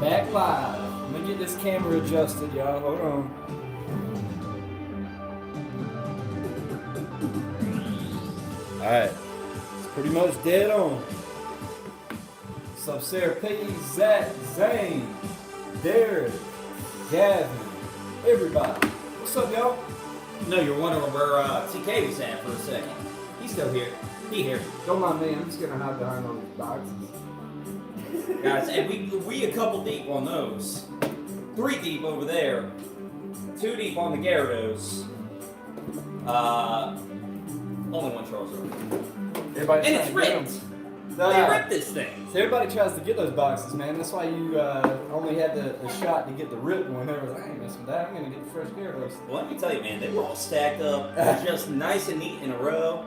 Back live. Let me get this camera adjusted, y'all. Hold on. Alright. It's pretty much dead on. What's up, Sarah P, Zach, Zane, Derek, Gavin, everybody. What's up, y'all? No, you're wondering where TK was at for a second. He's still here. He here. Don't mind me, I'm just gonna hide behind all these boxes. Guys, and we a couple deep on those. 3 deep over there. 2 deep on the Gyarados. Only one Charizard. Everybody's And it's trying to get ripped. them. They ripped this thing. So everybody tries to get those boxes, man. That's why you only had the shot to get the ripped one. They were like, I ain't messing with that. I'm gonna get the fresh Gyarados. Well, let me tell you, man, they were all stacked up, just nice and neat in a row.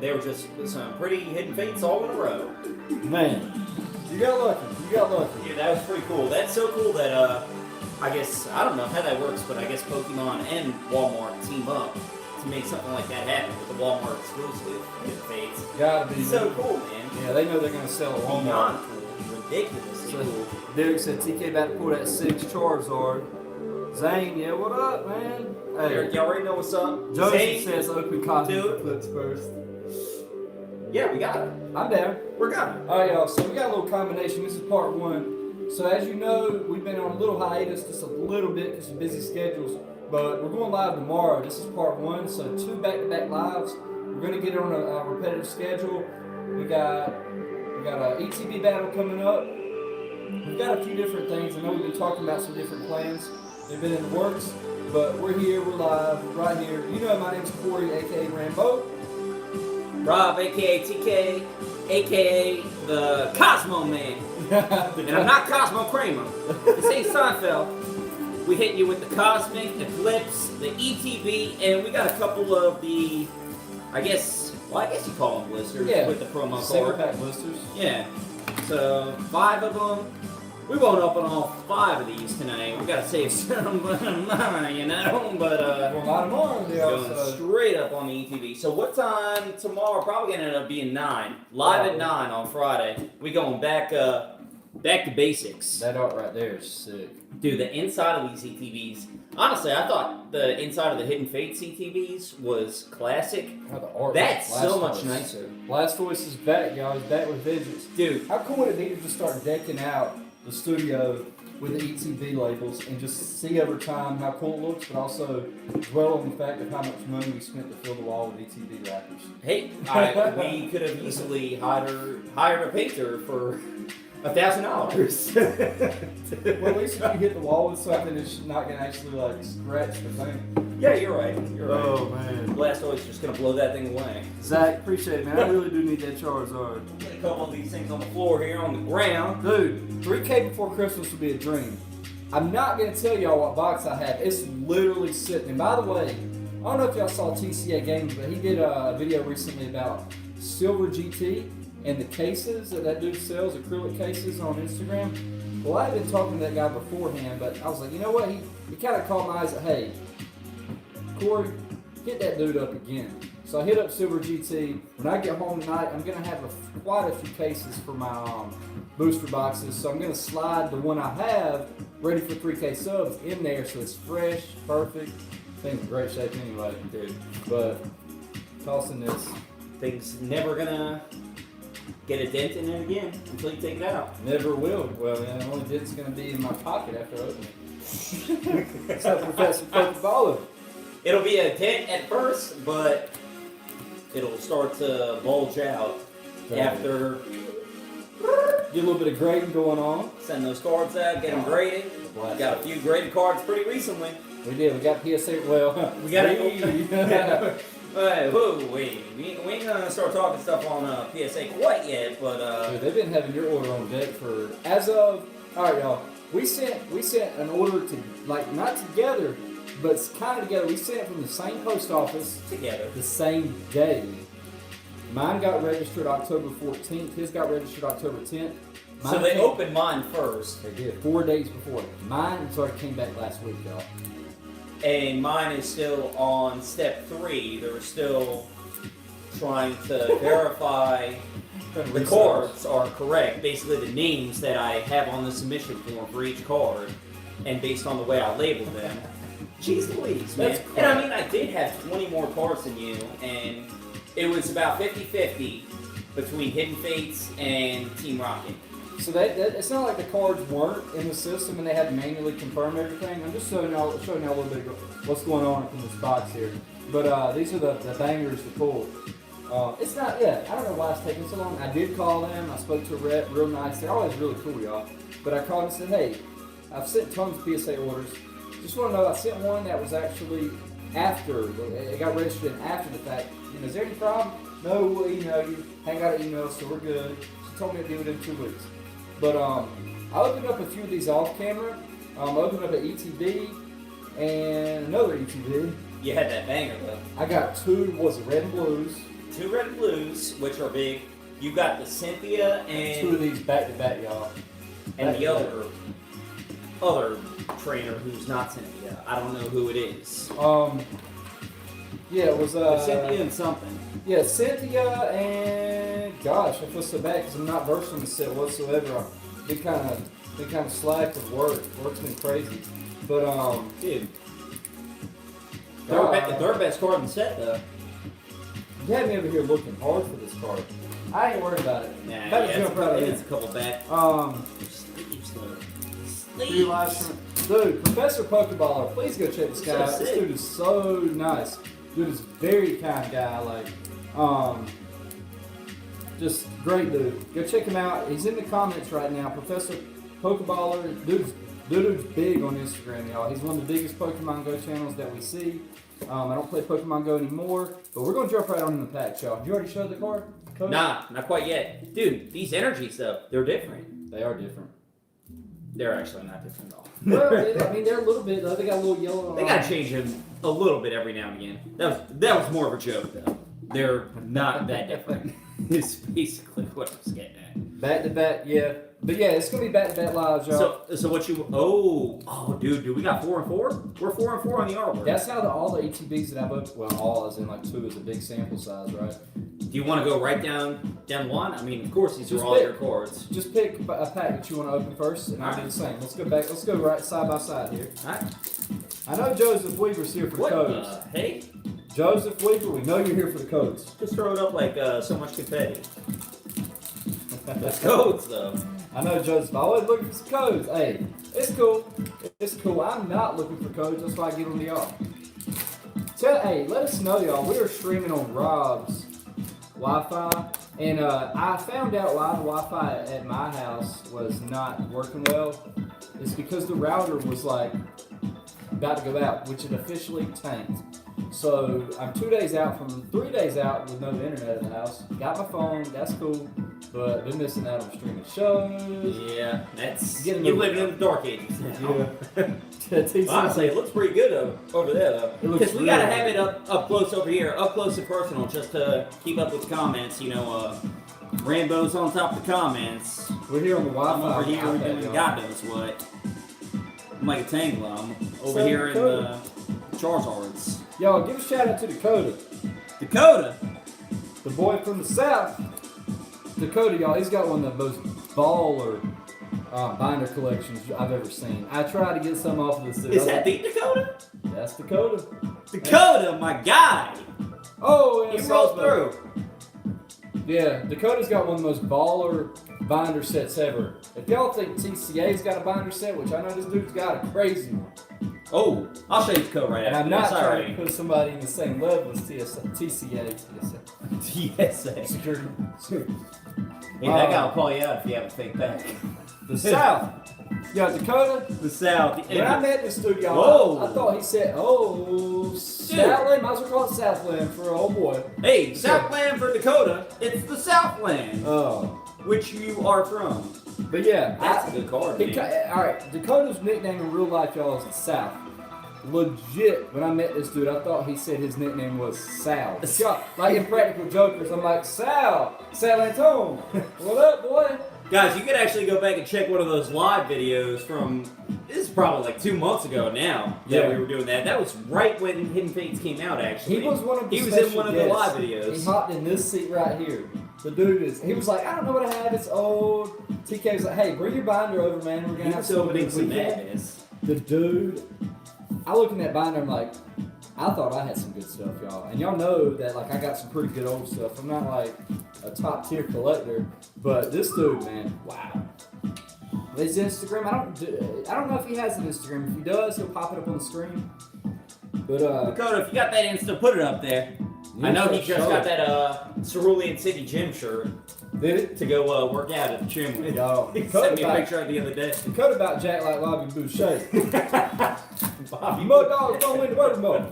They were just some pretty hidden fates all in a row. Man, you got lucky. You got lucky. Yeah, that was pretty cool. That's so cool that I guess I don't know how that works, but I guess Pokemon and Walmart team up to make something like that happen with the Walmart exclusive hidden fates. Gotta be So cool, man. Yeah, they know they're gonna sell a Walmart. Beyond cool, ridiculously So, cool. Derek said TK about to pull that 6 Charizard. Zane, yeah, what up, man? Eric, y'all already know what's up. Joseph Zane, says open copy dude. Eclipse first. yeah, we got it. I'm down. We're got it. Alright, y'all, so we got a little combination. This is part 1. So as you know, we've been on a little hiatus, just a little bit because of busy schedules. But we're going live tomorrow. This is part 1, so 2 back-to-back lives. We're going to get it on a repetitive schedule. We got a ETB battle coming up. We've got a few different things. I know we've been talking about some different plans. They've been in the works, but we're here, we're live, right here. You know, my name's Corey, aka Rambo. Rob, aka TK, aka the Cosmo Man. And I'm not Cosmo Kramer. This ain't Seinfeld. We hit you with the Cosmic, Eclipse, the ETB, and we got a couple of the, I guess you call them blisters with the promo Single card. pack blisters. Yeah. So 5 of them. We won't open all 5 of these tonight. We gotta save some, you know. But Well, a lot of more. going straight up on the ETB. So what time tomorrow? Probably gonna end up being 9. Live at 9 on Friday. We going back to basics. That art right there is sick. Dude, the inside of these ETBs. Honestly, I thought the inside of the Hidden Fates ETBs was classic. How the art That's so Blastoise. much nicer. Blastoise is back, y'all. He's back with vengeance. Dude, How cool would it be to just start decking out the studio with the ETB labels and just see over time how cool it looks, but also dwell on the fact of how much money we spent to fill the wall with ETB wrappers. hey, we could have easily hired a painter for $1,000. Well, at least if you hit the wall with something, it's not going to actually like scratch the thing. Yeah, you're right. You're right. Oh, man. Blastoise just gonna blow that thing away. Zach, appreciate it, man. I really do need that Charizard. Get a couple of these things on the floor here on the ground. Dude, 3K before Christmas would be a dream. I'm not going to tell y'all what box I have. It's literally sitting. And by the way, I don't know if y'all saw TCA Games, but he did a video recently about Silver GT and the cases that dude sells, acrylic cases on Instagram. Well, I had been talking to that guy beforehand, but I was like, you know what? He kind of caught my eyes like, hey, Corey, hit that dude up again. So I hit up Silver GT. When I get home tonight, I'm going to have quite a few cases for my booster boxes. So I'm going to slide the one I have ready for 3K subs in there so it's fresh, perfect. Thing's in great shape anyway, dude. But tossing this. Thing's never gonna get a dent in it again until you take it out. Never will. Well, the only dent's going to be in my pocket after opening it. Except for Professor Coca-Cola. It'll be a dent at first, but it'll start to bulge out after. Get a little bit of grading going on. Send those cards out, get them graded. We got a few graded cards pretty recently. We did. We got PSA. Well, We got it. Whoa, wait. We ain't gonna start talking stuff on PSA quite yet, but Dude, they've been having your order on deck for as of. All right, y'all. We sent an order to not together, but it's kind of together. We sent it from the same post office together the same day. Mine got registered October 14th. His got registered October 10th. So they opened mine first. They did 4 days before. Mine came back last week, y'all. And mine is still on step 3. They're still trying to verify The cards are correct. Basically, the names that I have on the submission form for each card, and based on the way I label them. Jeez Louise, man. And I mean, I did have 20 more cards than you, and it was about 50-50 between Hidden Fates and Team Rocket. So that it's not like the cards weren't in the system and they had to manually confirm everything. I'm just showing y'all a little bit of what's going on in this box here. But these are the bangers to pull. It's not, I don't know why it's taking so long. I did call them. I spoke to a rep, real nice. They're always really cool, y'all. But I called and said, hey, I've sent tons of PSA orders. Just want to know, I sent one that was actually after, it got registered after the fact. Is there any problem? No, we'll email you. Hang out an email, so we're good. She told me to do it in 2 weeks. But I opened up a few of these off camera. I opened up an ETB and another ETB. You had that banger though. I got 2, red and blues? 2 red and blues, which are big. You got the Cynthia and 2 of these back to back, y'all. And the other trainer who's not Cynthia. I don't know who it is. Yeah, it was Cynthia and something. Yeah, Cynthia and gosh, I feel so bad because I'm not versed on the set whatsoever. They kind of slack with work. Work's been crazy, but dude, their best card in the set though. You had me over here looking hard for this card. I ain't worried about it. Nah, it's a couple back. Dude, Professor Pokeballer, please go check this guy out. This dude is so nice. Dude is a very kind guy. Like, just great dude. Go check him out. He's in the comments right now. Professor Pokeballer. Dude's big on Instagram, y'all. He's one of the biggest Pokemon Go channels that we see. I don't play Pokemon Go anymore, but we're gonna jump right on in the packs, y'all. Did you already show the card? Nah, not quite yet. Dude, these energies though, they're different. They are different. They're actually not different at all. Well, I mean, they're a little bit though. They got a little yellow on. They gotta change them a little bit every now and again. That was more of a joke though. They're not that different. It's basically what I was getting at. Back to back, yeah. But yeah, it's gonna be back to back lives, y'all. So what you? Oh, dude, we got 4 and 4. We're 4 and 4 on the artwork. That's how all the ETBs that I've opened. Well, all as in like 2 is a big sample size, right? Do you want to go right down one? I mean, of course, these are all your cards. Just pick a pack that you want to open first, and I'll do the same. Let's go back. Let's go right side by side here. All right. I know Joseph Weaver's here for the codes. Hey, Joseph Weaver, we know you're here for the codes. Just throw it up like so much confetti. Those codes, though. I know Joseph always looking for some codes. Hey, it's cool. It's cool. I'm not looking for codes. That's why I get on the y'all. Hey, let us know, y'all. We are streaming on Rob's Wi-Fi, and I found out why the Wi-Fi at my house was not working well. It's because the router was like about to go out, which it officially tanked. So I'm 3 days out with no internet in the house. Got my phone, that's cool, but been missing out on streaming shows. Yeah, that's you living in the dark ages. Yeah. Honestly, it looks pretty good over there though. Because we gotta have it up close over here, up close and personal, just to keep up with the comments. You know, Rambo's on top of the comments. We're here on the Wi-Fi. I'm over here, we're doing God knows what. I'm like a tangle. I'm over here in the Charizards. Y'all, give a shout out to Dakota. Dakota? The boy from the South. Dakota, y'all, he's got one of the most baller binder collections I've ever seen. I tried to get some off of this. Is that the Dakota? That's Dakota. Dakota, my guy. Oh, yeah. He rolled through. Yeah, Dakota's got one of the most baller binder sets ever. If y'all think TCA's got a binder set, which I know this dude's got a crazy one. Oh, I'll show you the code right and after. I'm not trying to put somebody in the same level as TCA. TSA. Security. Hey, that guy will call you out if you have a fake back. The South. Yeah, Dakota. The South. When I met this dude, y'all, I thought he said, Southland. Might as well call it Southland for an old boy. Hey, Southland for Dakota. It's the Southland. Oh. Which you are from. But yeah. That's a good card, man. Alright, Dakota's nickname in real life, y'all, is the South. Legit, when I met this dude, I thought he said his nickname was Sal. Like in Practical Jokers, I'm like, Sal Antone. What up, boy? Guys, you could actually go back and check one of those live videos from, this is probably like 2 months ago now that we were doing that. That was right when Hidden Fates came out, actually. He was one of the He was in one of the live videos. He hopped in this seat right here. The dude he was like, I don't know what I have, it's old. TK was like, hey, bring your binder over, man. We're going to have some opening some weekend. madness. The dude, I look in that binder, I'm like, I thought I had some good stuff, y'all. And y'all know that, like, I got some pretty good old stuff. I'm not, like, a top-tier collector, but this dude, man, wow. His Instagram, I don't know if he has an Instagram. If he does, he'll pop it up on the screen. But, Dakota, if you got that Insta, put it up there. I know he just got that Cerulean City gym shirt. Did it? To go work out at the gym with. Yo, He sent me a picture the other day. The cut about Jack like Bobby Boucher. Bobby Mud Dogs don't win the murder mode.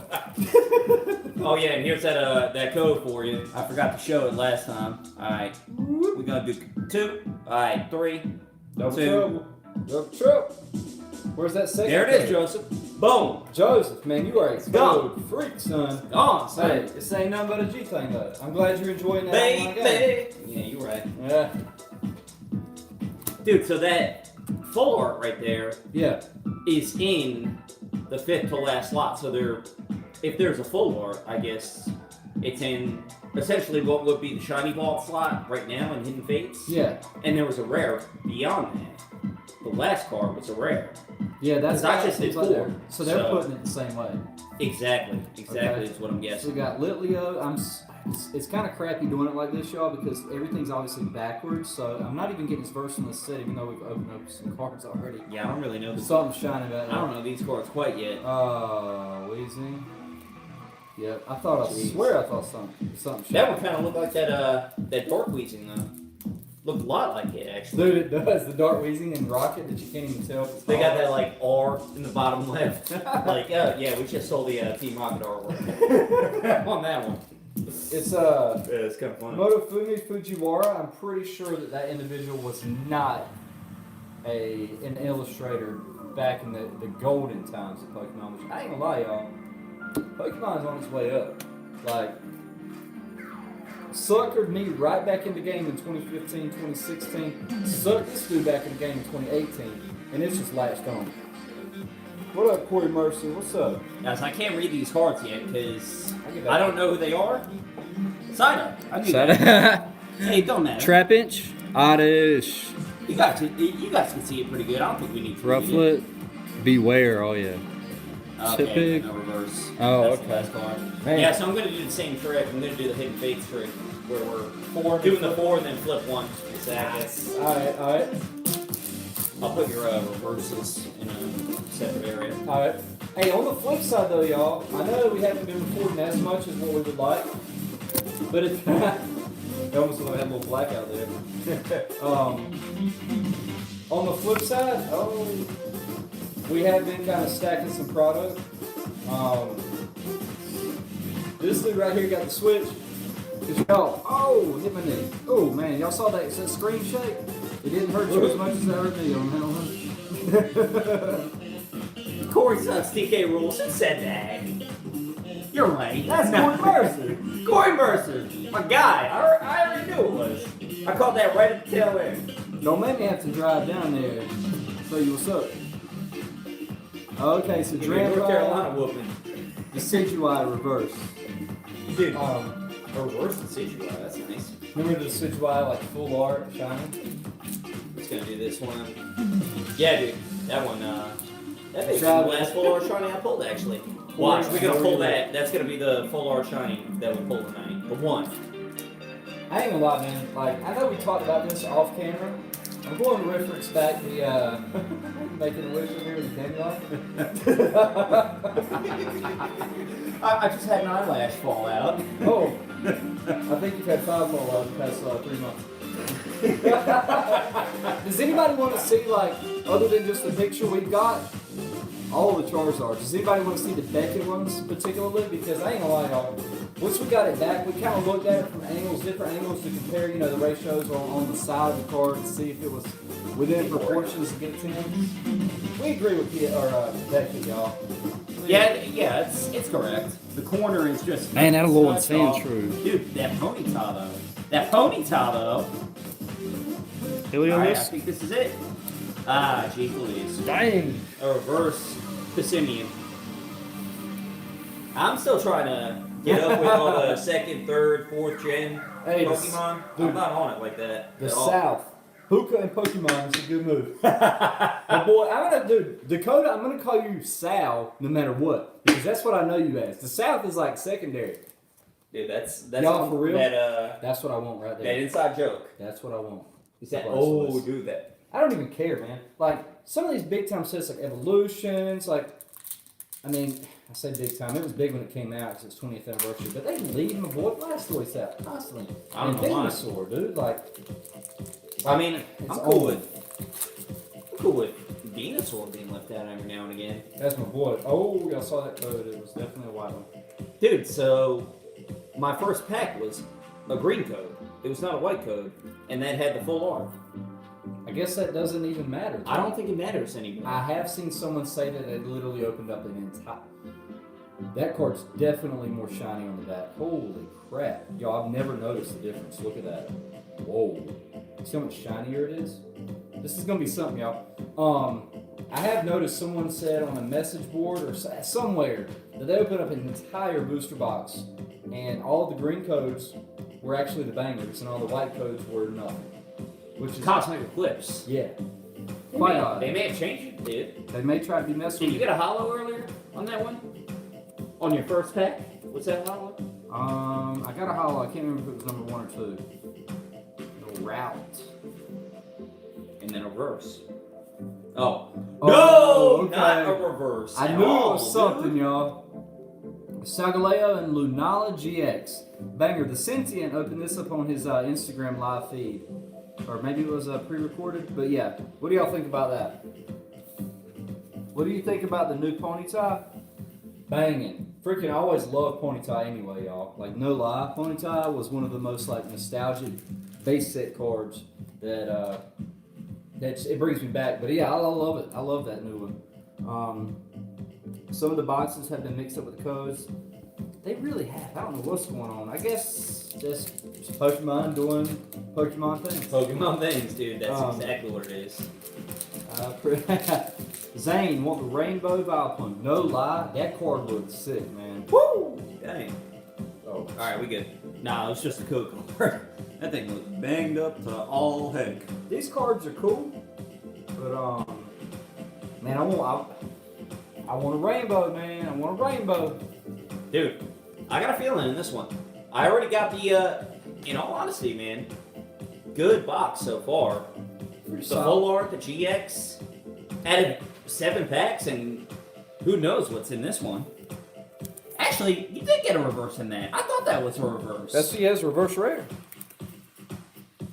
Oh yeah, and here's that code for you. I forgot to show it last time. Alright. We're gonna do 2. Alright, 3. Double 2. trouble. Double trouble. Where's that second? There it is, Joseph. Boom. Joseph, man, you are a Gone. code freak, son. Gone, son. Hey, this ain't nothing but a G thing, though. I'm glad you're enjoying that. Baby. Yeah, you're right. Yeah. Dude, so that full art right there Yeah. is in the 5th to last slot. So if there's a full art, I guess it's in essentially what would be the shiny vault slot right now in Hidden Fates. Yeah. And there was a rare beyond that. The last card was a rare. Yeah, that's I just did 4. So they're putting it the same way. Exactly Okay. is what I'm So guessing. we got Litleo. It's kind of crappy doing it like this, y'all, because everything's obviously backwards. So I'm not even getting his verse in this set, even though we've opened up some cards already. Yeah, I don't really know. Something's shining about it. I don't know these cards quite yet. Wheezing. Yep, I Jeez. swear I thought something. That one kind of looked like that Dark Weezing though. Looked a lot like it actually. Dude, it does. The Dark Weezing and Rocket that you can't even tell. They got that like R in the bottom left. Like, yeah, we just sold the Team Rocket artwork on that one. It's Yeah, it's kind of funny. Motofumi Fujiwara. I'm pretty sure that individual was not an illustrator back in the golden times of Pokemon. Which I ain't gonna lie, y'all. Pokemon's on its way up. Like, suckered me right back in the game in 2015, 2016. Sucked this dude back in the game in 2018. And it's just latched on. What up, Corey Mercy? What's up? Guys, I can't read these cards yet because I don't know who they are. Sida. I knew that. Hey, it don't matter. Trapinch, Oddish, You guys can see it pretty good. I don't think we need to read Rufflet, it. Beware, oh yeah. Okay, Tippig. no reverse. Oh, That's okay. the last card. Man. Yeah, so I'm going to do the same trick. I'm going to do the Hidden Fates trick where we're doing the 4 and then flip 1. Exactly. Alright. I'll put your reverses in a separate area. Alright. Hey, on the flip side though, y'all, I know we haven't been recording as much as what we would like, but it almost looked like I had a little blackout there. On the flip side, we have been kind of stacking some product. This dude right here got the switch. Y'all, hit my knee. Oh man, y'all saw that screen shake? It didn't hurt you as much as it hurt me on that one. Corey sucks TK rules. Who said that? You're right. That's Corey Mercer. Corey Mercer, my guy. I already knew it was. I caught that right at the tail end. Don't make me have to drive down there and show you what's up. Okay, so North Carolina Drampa, whooping. Decidueye reverse. Dude, a reverse Decidueye. That's nice. Remember the Decidueye like full art shining? Just gonna do this one. Yeah, dude. That one, that makes the Try last full art shiny I pulled, actually. Watch, we're gonna pull that. That's gonna be the full art shiny that we pull tonight. The one. I ain't gonna lie, man. Like, I know we talked about this off camera. I'm going to reference back the, making a wish over here with the dandelion. I just had an eyelash fall out. Oh, I think you've had 5 fall out in the past 3 months. Does anybody want to see, like, other than just the picture we've got, all the Charizards? Does anybody want to see the Beckett ones particularly? Because I ain't gonna lie, y'all. Once we got it back, we kind of looked at it from angles, different angles to compare, you know, the ratios on the side of the card to see if it was within proportions to get 10. We agree with Beckett, y'all. Yeah, it's correct. The corner is just Man, that'll go such stand off. true. Dude, that ponytail though. Alright, I Heliolisk, think this is it. Ah, gee please. Dang. A reverse Pissimian. I'm still trying to get up with all the second, third, fourth gen Hey, Pokemon. dude, I'm not on it like that. The at all. South. Hookah and Pokemon is a good move. But boy, I'm gonna do Dakota. I'm gonna call you Sal no matter what, because that's what I know you as. The South is like secondary. Dude, that's Y'all for real? That That's what I want right that there. inside joke. That's what I want. Is that? That's what it Oh, is. dude, that. I don't even care, man. Like some of these big time sets, like Evolutions, like I mean, I say big time. It was big when it came out because it's 20th anniversary. But they leave my boy Blastoise out constantly. I don't and know why. Venusaur, dude. Like, I mean, it's I'm cool old. with Venusaur being left out every now and again. That's my boy. Oh, y'all saw that code. It was definitely a white one. Dude, so my first pack was a green code. It was not a white code, and that had the full art. I guess that doesn't even matter. I don't think it matters anymore. I have seen someone say that it literally opened up an entire. That card's definitely more shiny on the back. Holy crap. Y'all, I've never noticed the difference. Look at that. Whoa. See how much shinier it is? This is going to be something, y'all. I have noticed someone said on a message board or somewhere that they opened up an entire booster box and all of the green codes were actually the bangers and all the white codes were nothing. Which is Cosmic Eclipse. yeah. They Quite may, odd. they may have changed it, dude. They may try to be messing Did with you get a hollow earlier on that one? On your first pack? What's that hollow? I got a hollow. I can't remember if it was number 1 or 2. No route. And then a reverse. Oh. Oh, No! okay. Not a reverse. I at knew it all, was something, dude. y'all. Sagaleo and Lunala GX. Banger. The Sentient opened this up on his Instagram live feed. Or maybe it was pre-recorded. But yeah. What do y'all think about that? What do you think about the new Ponyta? Banging. Freaking, I always loved Ponyta anyway, y'all. Like, no lie. Ponyta was one of the most, like, nostalgic base set cards that, it brings me back. But yeah, I love it. I love that new one. Some of the boxes have been mixed up with the codes. They really have. I don't know what's going on. I guess just Pokemon doing Pokemon things. Pokemon things, dude. That's Um, exactly what it is. Zane, want the Rainbow Vileplume. No lie, that card looks sick, man. Woo! Dang. Oh, Alright, we good. Nah, it was just a code card. That thing looks banged up to all heck. these cards are cool, but man, I want a rainbow, man. I want a rainbow. Dude, I got a feeling in this one. I already got the, in all honesty, man, good box so far. Pretty The solid. full art, the GX, added 7 packs, and who knows what's in this one. Actually, you did get a reverse in that. I thought that was a reverse. he has reverse rare.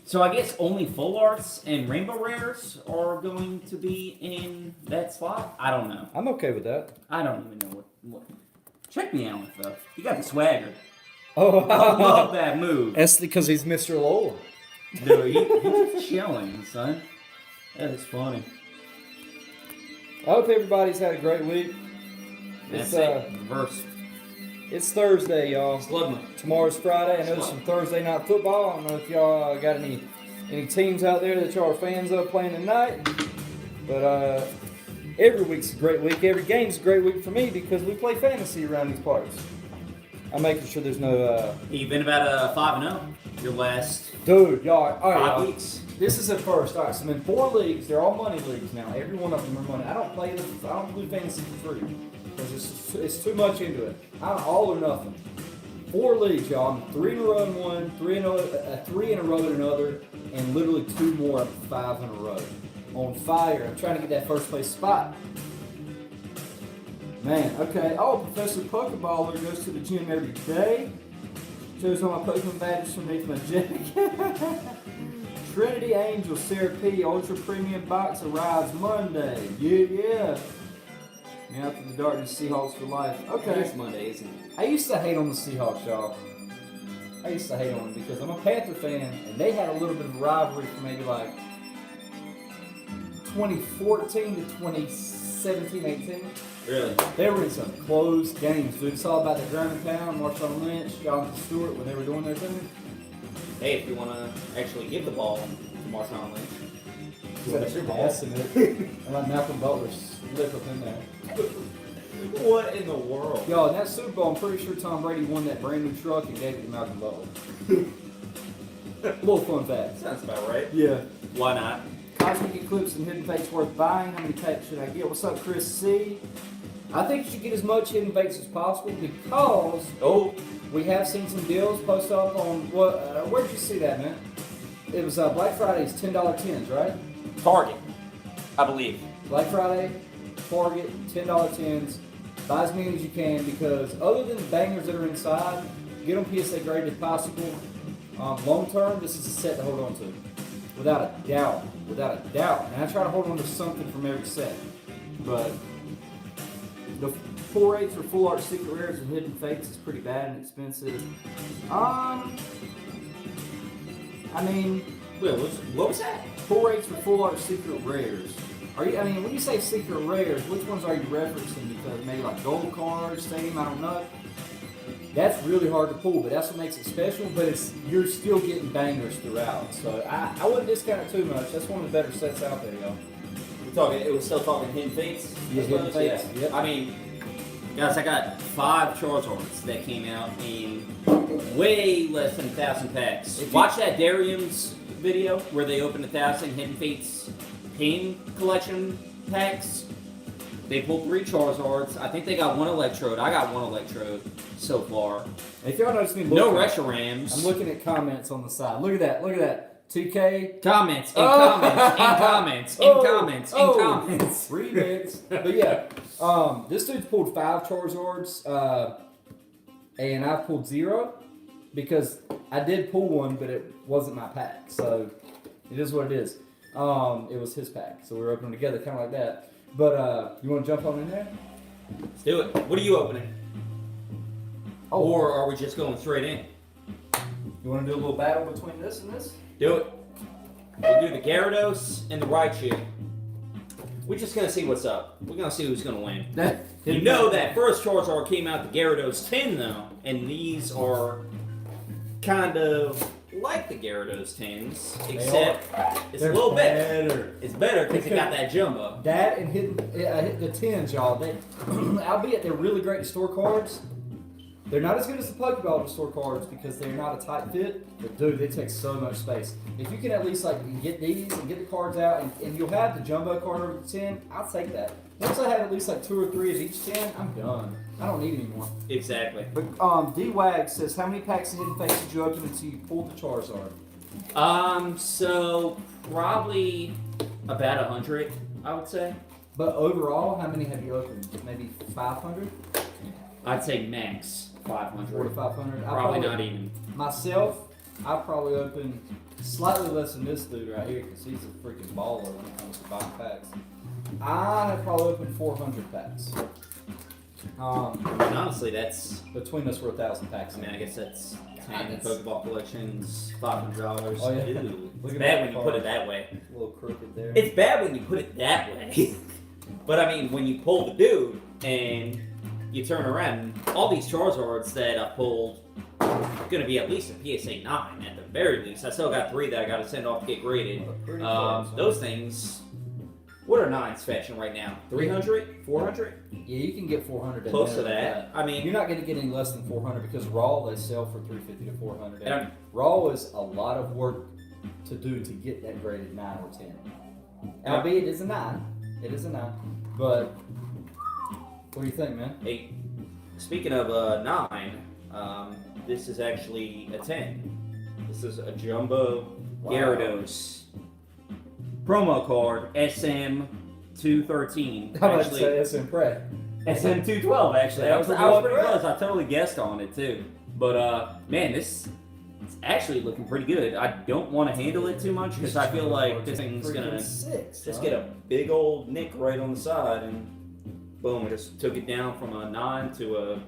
So I guess only full arts and rainbow rares are going to be in that slot? I don't know. I'm okay with that. I don't even know what. Check me out, though. You got the swagger. Oh, I love that move. That's because he's Mr. Lola. Dude, he's chilling, son. That is funny. I hope everybody's had a great week. That's It's, it. Reverse. It's Thursday, y'all. Slugma. Tomorrow's Friday. I know there's some Thursday night football. I don't know if y'all got any teams out there that y'all are fans of playing tonight. But every week's a great week. Every game's a great week for me because we play fantasy around these parts. I'm making sure there's no. You've been about 5-0 your last Dude, y'all. All right, 5 y'all. weeks. This is at first. All right, so I'm in 4 leagues. They're all money leagues now. Every one of them are money. I don't play this. I don't do fantasy for free because it's too much into it. I'm all or nothing. 4 leagues, y'all. I'm 3 in a row in one, 3 in a row in another, and literally 2 more up to 5 in a row. On fire. I'm trying to get that first place spot. Man, okay. Oh, Professor Pokeballer goes to the gym every day. Shows all my Pokemon badges from beneath my jacket. Trinity Angel Sarah P. Ultra Premium Box arrives Monday. Yeah. Man, after the darkness, Seahawks for life. Okay. It's Monday, isn't it? I used to hate on the Seahawks, y'all. I used to hate on them because I'm a Panther fan, and they had a little bit of rivalry for maybe like 2014 to 2017, 18. Really? They were in some close games, dude. It's all about the German Town, Marshawn Lynch, Jonathan Stewart when they were doing their thing. Hey, if you want to actually give the ball to Marshawn Lynch. He's got an S in it. And like Malcolm Butler's lip up in there. What in the world? Yo, in that Super Bowl, I'm pretty sure Tom Brady won that brand new truck and gave it to Malcolm Butler. Little fun fact. Sounds about right. Yeah. Why not? Cosmic Eclipse and Hidden Fates worth buying. How many packs should I get? What's up, Chris C? I think you should get as much Hidden Fates as possible because we have seen some deals post up on what? Where'd you see that, man? It was Black Friday's $10 tins, right? Target, I believe. Black Friday, Target, $10 tins. Buy as many as you can because other than the bangers that are inside, get them PSA graded if possible. Long term, this is a set to hold on to. Without a doubt. Without a doubt. And I try to hold on to something from every set. But the 4/8 for full art secret rares and hidden fates is pretty bad and expensive. I mean, Wait, what was that? 4/8 for full art secret rares. When you say secret rares, which ones are you referencing? Because maybe like gold cards, stadium, I don't know. That's really hard to pull, but that's what makes it special. But you're still getting bangers throughout, so I wouldn't discount it too much. That's one of the better sets out there, y'all. We're still talking Hidden Fates? Yeah, Hidden Fates, yep. I mean, guys, I got 5 Charizards that came out in way less than 1,000 packs. Watch that Darium's video where they opened 1,000 Hidden Fates pin collection packs. They pulled 3 Charizards. I think they got 1 Electrode. I got 1 Electrode so far. If y'all notice me No looking, Reshiram's. I'm looking at comments on the side. Look at that. Look at that. 2K. Comments, and comments, and comments, and comments. Remix. But yeah, this dude's pulled 5 Charizards, and I've pulled 0 because I did pull one, but it wasn't my pack. So it is what it is. It was his pack, so we were opening together, kind of like that. But you want to jump on in there? Let's do it. What are you opening? Oh. Or are we just going straight in? You want to do a little battle between this and this? Do it. We'll do the Gyarados and the Raichu. We're just gonna see what's up. We're gonna see who's gonna win. You know that first Charizard came out the Gyarados 10 though, and these are kind of like the Gyarados 10s, except it's a little better. It's better because it got that jumbo. That and hit the 10s, y'all. Albeit they're really great to store cards. They're not as good as the Pokeball to store cards because they're not a tight fit. But dude, they take so much space. If you can at least get these and get the cards out, and you'll have the jumbo card over the 10, I'll take that. Once I have at least like 2 or 3 of each 10, I'm done. I don't need any more. Exactly. But D-Wag says, how many packs of Hidden Fates did you open until you pulled the Charizard? So probably about 100, I would say. But overall, how many have you opened? Maybe 500? I'd say max 500. 4 to 500? Probably not even. Myself, I've probably opened slightly less than this dude right here because he's a freaking baller when it comes to buying packs. I have probably opened 400 packs. And honestly, that's... Between us, we're 1,000 packs. I mean, I guess that's 10 Pokeball collections, $500. Oh, yeah. Ew. Look It's at bad that when you card. put it that way. A little crooked there. It's bad when you put it that way. But I mean, when you pull the dude and you turn around, all these Charizards that I pulled are going to be at least a PSA 9 at the very least. I still got 3 that I got to send off to get graded. Pretty cards, huh? Those things, what are 9s fetching right now? 300? 400? Yeah, you can get 400. at Close to minimum that. I mean, you're not going to get any less than 400 because raw they sell for 350 to 400. And I'm- Raw is a lot of work to do to get that graded 9 or 10. Albeit it is a 9. It is a 9. But what do you think, man? hey, speaking of 9, this is actually a 10. This is a jumbo Wow. Gyarados promo card SM213. How about to say that's impressed? SM212 actually. Yeah, I was pretty pretty good. close. I totally guessed on it too. But man, this it's actually looking pretty good. I don't want to handle it too much because I feel like this thing's gonna just get a big old nick right on the side, and boom, it just took it down from a 9 to a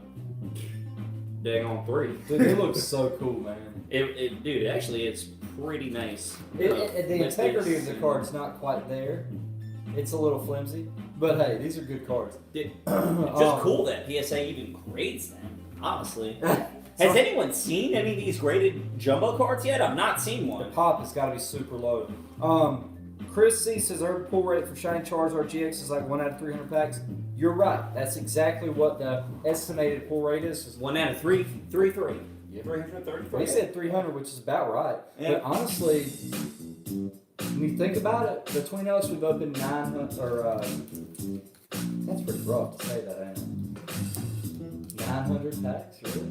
dang on 3. Dude, it looks so cool, man. Dude, actually, it's pretty nice. The integrity of the card's not quite there. It's a little flimsy, but hey, these are good cards. Just cool that PSA even grades them, honestly. Has anyone seen any of these graded jumbo cards yet? I've not seen The one. pop has got to be super low. Chris C says our pull rate for Shiny Charizard GX is like 1 out of 300 packs. You're right. That's exactly what the estimated pull rate is. 1 out of 3. Yeah. 333. He said 300, which is about right. Yeah. But honestly, when you think about it, between us, we've opened 900, or that's pretty rough to say that, ain't it? 900 packs, really?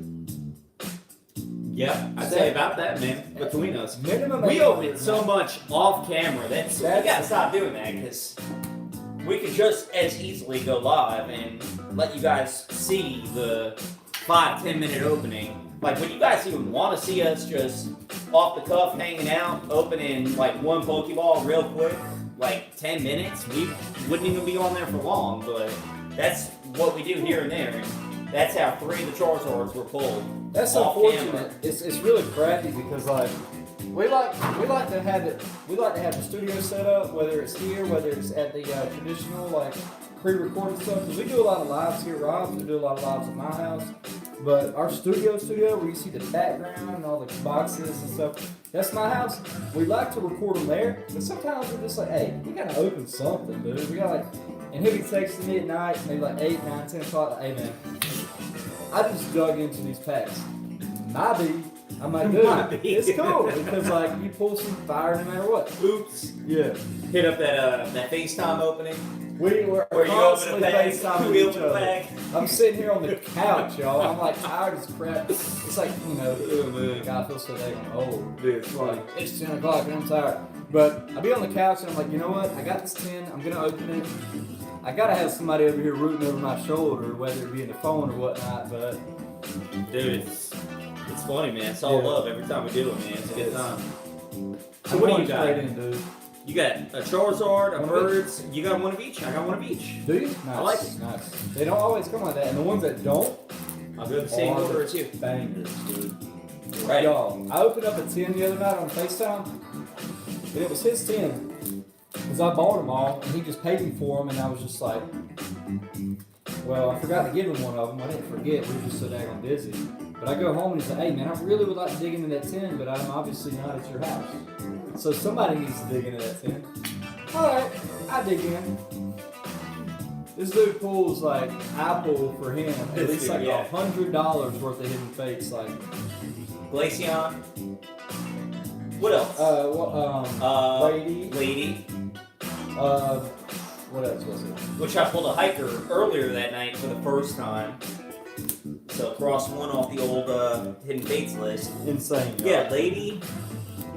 Yeah, I'd say about that, man, between us. Minimum We 800, open so much off camera. We gotta stop doing that because we could just as easily go live and let you guys see the 5-10 minute opening. Like, when you guys even want to see us just off the cuff hanging out, opening like one Pokeball real quick, like 10 minutes, we wouldn't even be on there for long, but that's what we do here and there. And that's how 3 of the Charizards were pulled. That's off unfortunate. camera. It's really crappy because like we like to have it. We like to have the studio set up, whether it's here, whether it's at the traditional like pre-recorded stuff. Because we do a lot of lives here, Rob. We do a lot of lives at my house. But our studio, where you see the background and all the boxes and stuff, that's my house. We like to record them there, but sometimes we're just like, hey, we gotta open something, dude. We gotta like, and he'll be texting me at night, maybe like 8, 9, 10 o'clock. Like, hey man, I just dug into these packs. I'm like, dude, it's cool because like you pull some fire no matter what. Oops. Yeah. Hit up that FaceTime opening. We're Where you open a bag, FaceTiming we each open a other. bag. I'm sitting here on the couch, y'all. I'm like tired as crap. It's like, you know, God, I feel so dang old. Dude, it's It's funny. like, it's 10 o'clock and I'm tired. But I'll be on the couch and I'm like, you know what? I got this 10. I'm going to open it. I got to have somebody over here rooting over my shoulder, whether it be in the phone or whatnot. But, Dude, it's funny, man. It's all Yeah. love every time we do it, man. It's a good time. So I'm what do going you got? straight in, dude. You got a Charizard, a One of Birds. You got one of each. I got one of each. Do you? Nice. I like it. Nice. They don't always come like that. And the ones that don't, I'll go the same are order as you. bangers, dude. Right. Y'all, I opened up a 10 the other night on FaceTime, and it was his 10. Because I bought them all, and he just paid me for them, and I was just like, well, I forgot to give him one of them. I didn't forget, we were just so daggone busy. But I go home and he's like, hey man, I really would like to dig into that 10, but I'm obviously not at your house. So somebody needs to dig into that 10. Alright, I dig in. This dude pulls like, I pull for him at least like Yeah. $100 worth of hidden fakes, like Glaceon. What else? Lady. Lady. What else was it? Which I pulled a hiker earlier that night for the first time. So cross one off the old hidden fates list. Insane. Y'all. Yeah, Lady.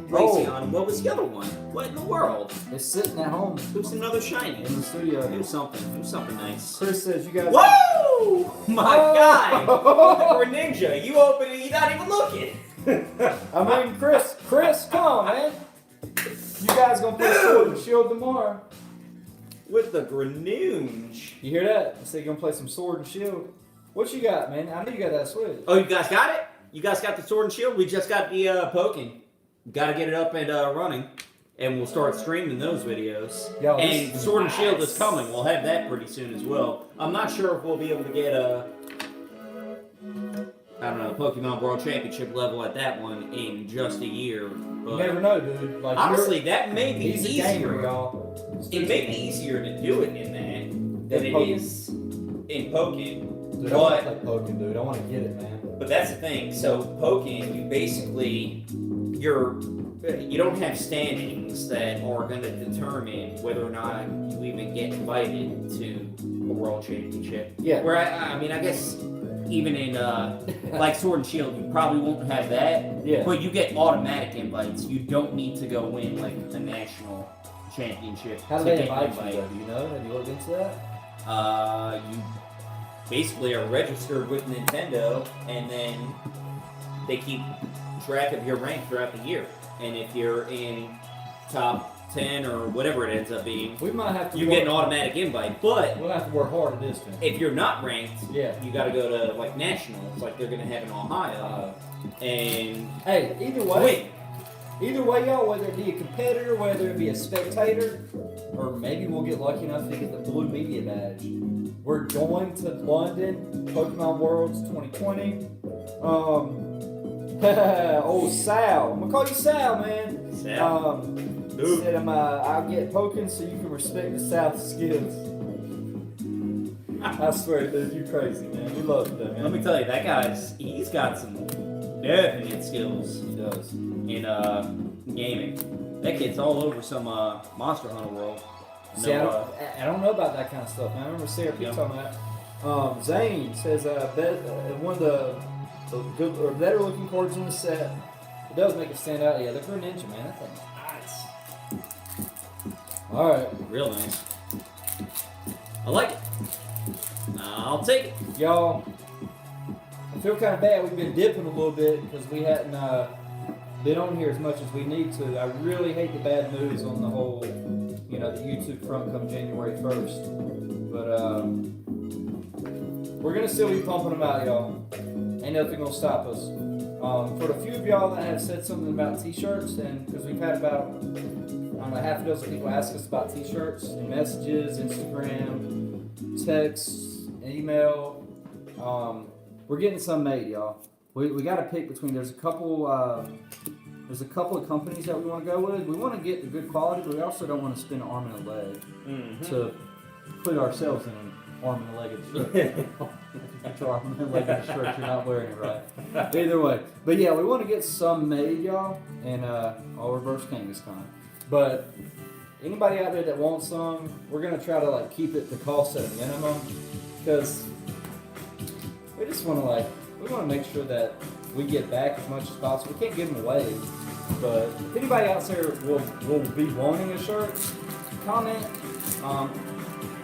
Glaceon. What was the other one? What in the world? It's sitting at home It was another shiny. in the studio. It was something. It was something nice. Chris says you guys. Whoa! My Oh! guy! Or Ninja, you open it, you're not even looking. I mean, Chris, come on, man. You guys gonna play Sword and Shield tomorrow? With the Greninja. You hear that? I said you're gonna play some Sword and Shield. What you got, man? I know you got that Switch. Oh, you guys got it? You guys got the Sword and Shield? We just got the poking. Gotta get it up and running. And we'll start streaming those videos. Yo, And this- Sword and Shield is coming. We'll have that pretty soon as well. I'm not sure if we'll be able to get I don't know, Pokemon World Championship level at that one in just a year. You But never know, dude. Like honestly, that may be he's a easier. gamer, y'all. It may be easier to do it in that than it Pokken. is in Pokken. Dude, I want to play Pokken, dude. I want to get it, man. But that's the thing. So Pokken, you basically you don't have standings that are going to determine whether or not you even get invited to a world championship. Yeah. Where I mean, I guess even in like Sword and Shield, you probably won't have that. Yeah. But you get automatic invites. You don't need to go win like a national championship. How do to they get invite you, invited. though? Do you know? Have you looked into that? You basically are registered with Nintendo, and then they keep track of your rank throughout the year. And if you're in top 10 or whatever it ends up being, We might have to. you get an automatic invite. But We'll have to work hard at this, man. if you're not ranked, Yeah. you got to go to like nationals, like they're gonna have in Ohio, and Hey, either way. Either way, y'all, whether it be a competitor, whether it be a spectator, or maybe we'll get lucky enough to get the blue media badge. We're going to London, Pokemon Worlds 2020. Old Sal. I'm gonna call you Sal, man. Sal. Said I'll get poking so you can respect the South skills. I swear, dude, you crazy, man. We love that, man. Let me tell you, that he's got some definite skills. He does. In gaming. That kid's all over some Monster Hunter World. See, I don't know about that kind of stuff, man. I remember Sarah P talking about that. Zane says one of the good or better looking cards in the set. It does make it stand out. Yeah, the Green Ninja, man. That thing's nice. All right. Real nice. I like it. I'll take it. Y'all, I feel kind of bad. We've been dipping a little bit because we hadn't been on here as much as we need to. I really hate the bad news on the whole, the YouTube front come January 1st. But we're going to still be pumping them out, y'all. Ain't nothing going to stop us. For the few of y'all that have said something about t-shirts, and because we've had about, half a dozen people ask us about t-shirts in messages, Instagram, text, email. We're getting some made, y'all. We got to pick between. There's a couple of companies that we want to go with. We want to get the good quality, but we also don't want to spend an arm and a leg to put ourselves in an arm and a leg of the shirt. Put your arm and a leg of the shirt. You're not wearing it right. Either way, but yeah, we want to get some made, y'all, and all reverse king this time. But anybody out there that wants some, we're gonna try to keep it the cost at a minimum. Because we just want to make sure that we get back as much as possible. We can't give them away, but if anybody out there will be wanting a shirt, comment.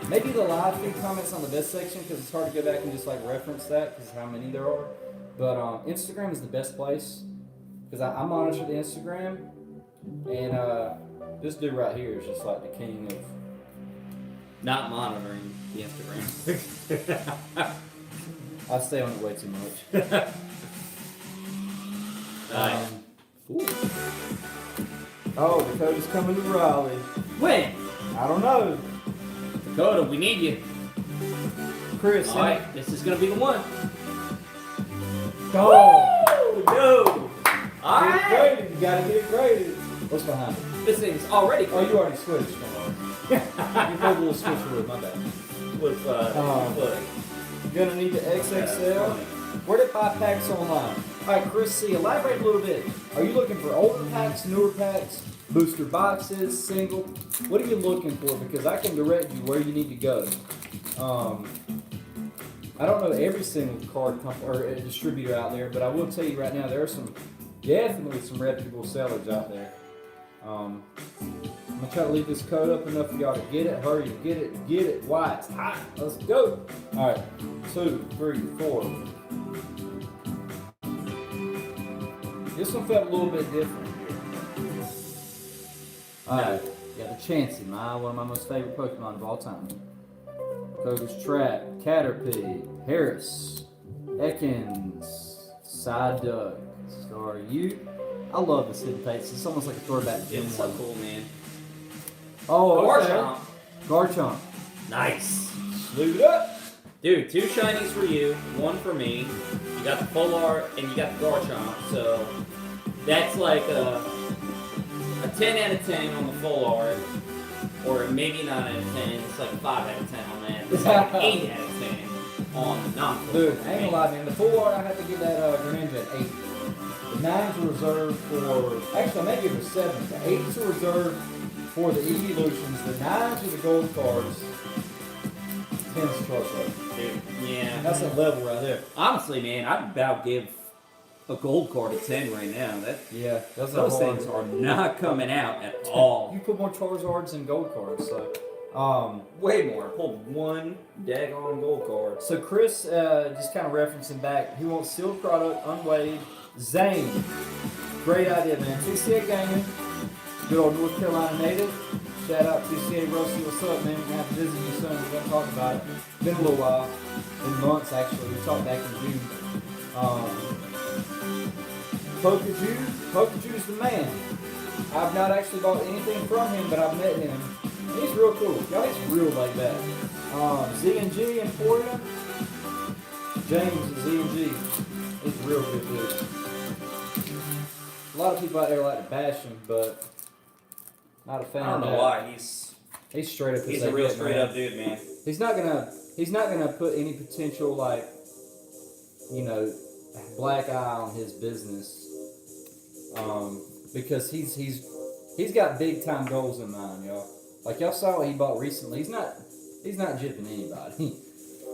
Maybe the live feed comments on the best section because it's hard to go back and just reference that because how many there are. But Instagram is the best place because I monitor the Instagram, and this dude right here is just like the king of not monitoring the Instagram. I stay on it way too much. Oh, Dakota's coming to Raleigh. When? I don't know. Dakota, we need you. Chris, alright, this is gonna be the one. Go! Go! Alright! You gotta get it graded. What's behind it? This thing's already graded. Oh, you already switched. You played a little switch with my bad. With you're gonna need the XXL. Where to buy packs online? Alright, Chris C, elaborate a little bit. Are you looking for older packs, newer packs, booster boxes, single? What are you looking for? Because I can direct you where you need to go. I don't know every single card company or distributor out there, but I will tell you right now, there are definitely some reputable sellers out there. I'm gonna try to leave this code up enough for y'all to get it. Hurry, get it. Why? It's hot. Let's go. All right, 2, 3, 4. This one felt a little bit different here. All right, got the Chansey, one of my most favorite Pokemon of all time. Code is Trap, Caterpie, Harris, Ekans, Psyduck, Staryu. I love this hidden face. It's almost like a throwback. It's so cool, man. Oh, okay. Garchomp. Garchomp. Nice. Leave it up. Dude, 2 shinies for you, 1 for me. You got the full art and you got the Garchomp, so that's like a 10 out of 10 on the full art, or maybe 9 out of 10. It's like 5 out of 10 on that. It's like 8 out of 10 on the non-full. Dude, I ain't gonna lie, man. The full art, I have to give that Greninja an 8. The 9s are reserved for. Actually, I may give it a 7. The 8s are reserved for the evolutions. The 9s are the gold cards. 10's the Charizard. Dude, yeah. That's a level right there. Honestly, man, I'd about give a gold card a 10 right now. Those things are not coming out at all. You put more Charizards than gold cards, so. Way more. I pulled 1 daggone gold card. So Chris, just kind of referencing back, he wants sealed product, unweighed. Zane, great idea, man. TCA Gaming, good old North Carolina native. Shout out TCA Rusty, what's up, man? We're gonna have to visit you soon. We're gonna talk about it. Been a little while, been months actually. We talked back in June. Pokaju's the man. I've not actually bought anything from him, but I've met him. He's real cool. Y'all, he's real like that. Z&G in Florida. James at Z&G. He's real good dude. A lot of people out there like to bash him, but Not a fan I don't of know that. why. He's straight up. He's a real straight up dude, man. He's not gonna put any potential like, you know, black eye on his business. Because he's got big time goals in mind, y'all. Like y'all saw what he bought recently. He's not jipping anybody.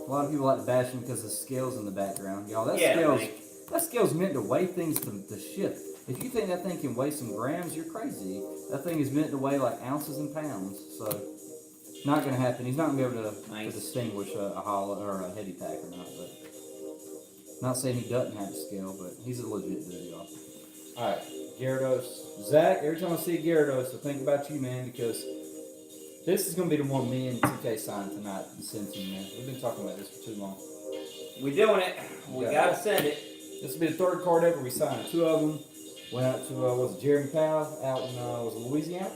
A lot of people like to bash him because of scales in the background, y'all. That scale's meant to weigh things to ship. If you think that thing can weigh some grams, you're crazy. That thing is meant to weigh like ounces and pounds. So, not gonna happen. He's not gonna be able to distinguish a hollow or a heady pack or not. But not saying he doesn't have a scale, but he's a legit dude, y'all. All right, Gyarados. Zach, every time I see Gyarados, I think about you, man, because this is gonna be the one me and TK signed tonight and send to you, man. We've been talking about this for too long. We doing it. We gotta send it. This will be the third card ever we signed. 2 of them went out to was it Jeremy Powell out in was it Louisiana?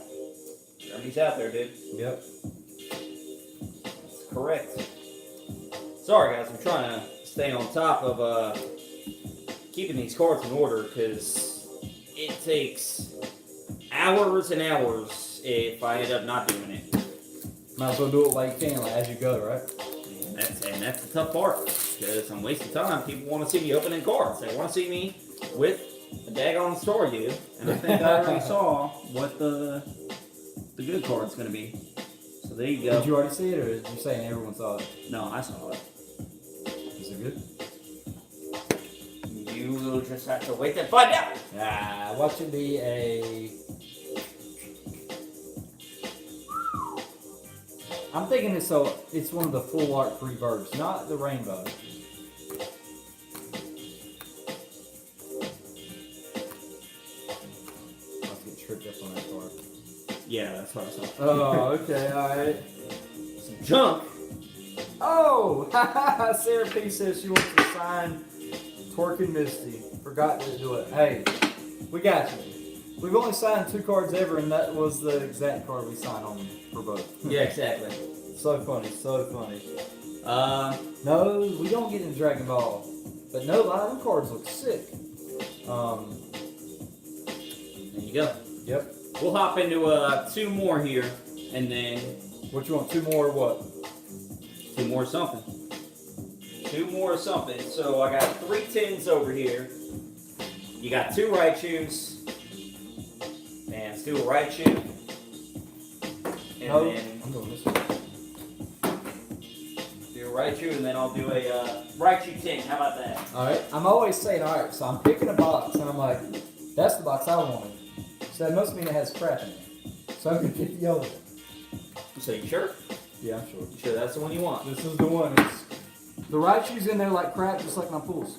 Jeremy's out there, dude. Yep. That's correct. Sorry, guys. I'm trying to stay on top of keeping these cards in order because it takes hours and hours if I end up not doing it. Might as well do it while you can, like as you go, right? And that's the tough part because I'm wasting time. People want to see me opening cards. They want to see me with a daggone Staryu, and I think I already saw what the good card's going to be. So there you go. Did you already see it, or did you say everyone saw it? No, I saw it. Is it good? You will just have to wait and find out. Watch it be a. I'm thinking it's one of the full art reverbs, not the rainbow. Let's get tripped up on that card. Yeah, that's what I saw. Oh, okay, alright. Some junk. Oh! Sarah P says she wants to sign Twerk and Misty. Forgot to do it. Hey, we got you. We've only signed 2 cards ever, and that was the exact card we signed on for both. Yeah, exactly. So funny, so funny. No, we don't get in Dragon Ball. But no lie, them cards look sick. There you go. Yep. We'll hop into 2 more here, and then... What you want, 2 more or what? 2 more something. 2 more something. So I got 3 10s over here. You got 2 Raichus. And let's do a Raichu. And then I'm going this way. do a Raichu, and then I'll do a Raichu 10. How about that? Alright, I'm always saying, alright, so I'm picking a box, and I'm like, that's the box I wanted. So that must mean it has crap in it. So I'm going to get the other one. So you sure? Yeah, I'm sure. You sure that's the one you want? This is the one. The Raichu's in there like crap, just like my pools.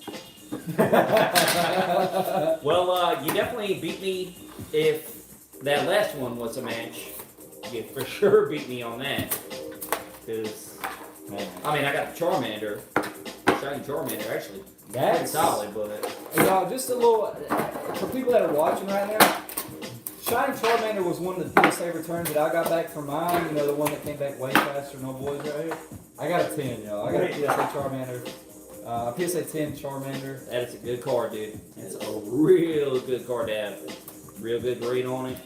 Well, you definitely beat me if that last one was a match. You for sure beat me on that. Because, I mean, I got the Charmander. Shiny Charmander, actually. That's pretty solid, but... Hey, y'all, just a little... For people that are watching right now, Shiny Charmander was one of the PSA returns that I got back from mine. You know, the one that came back way faster, no boys right here. I got a 10, y'all. I got a PSA Charmander. PSA 10 Charmander. That is a good card, dude. It's a real good card to have. Real good grade on it.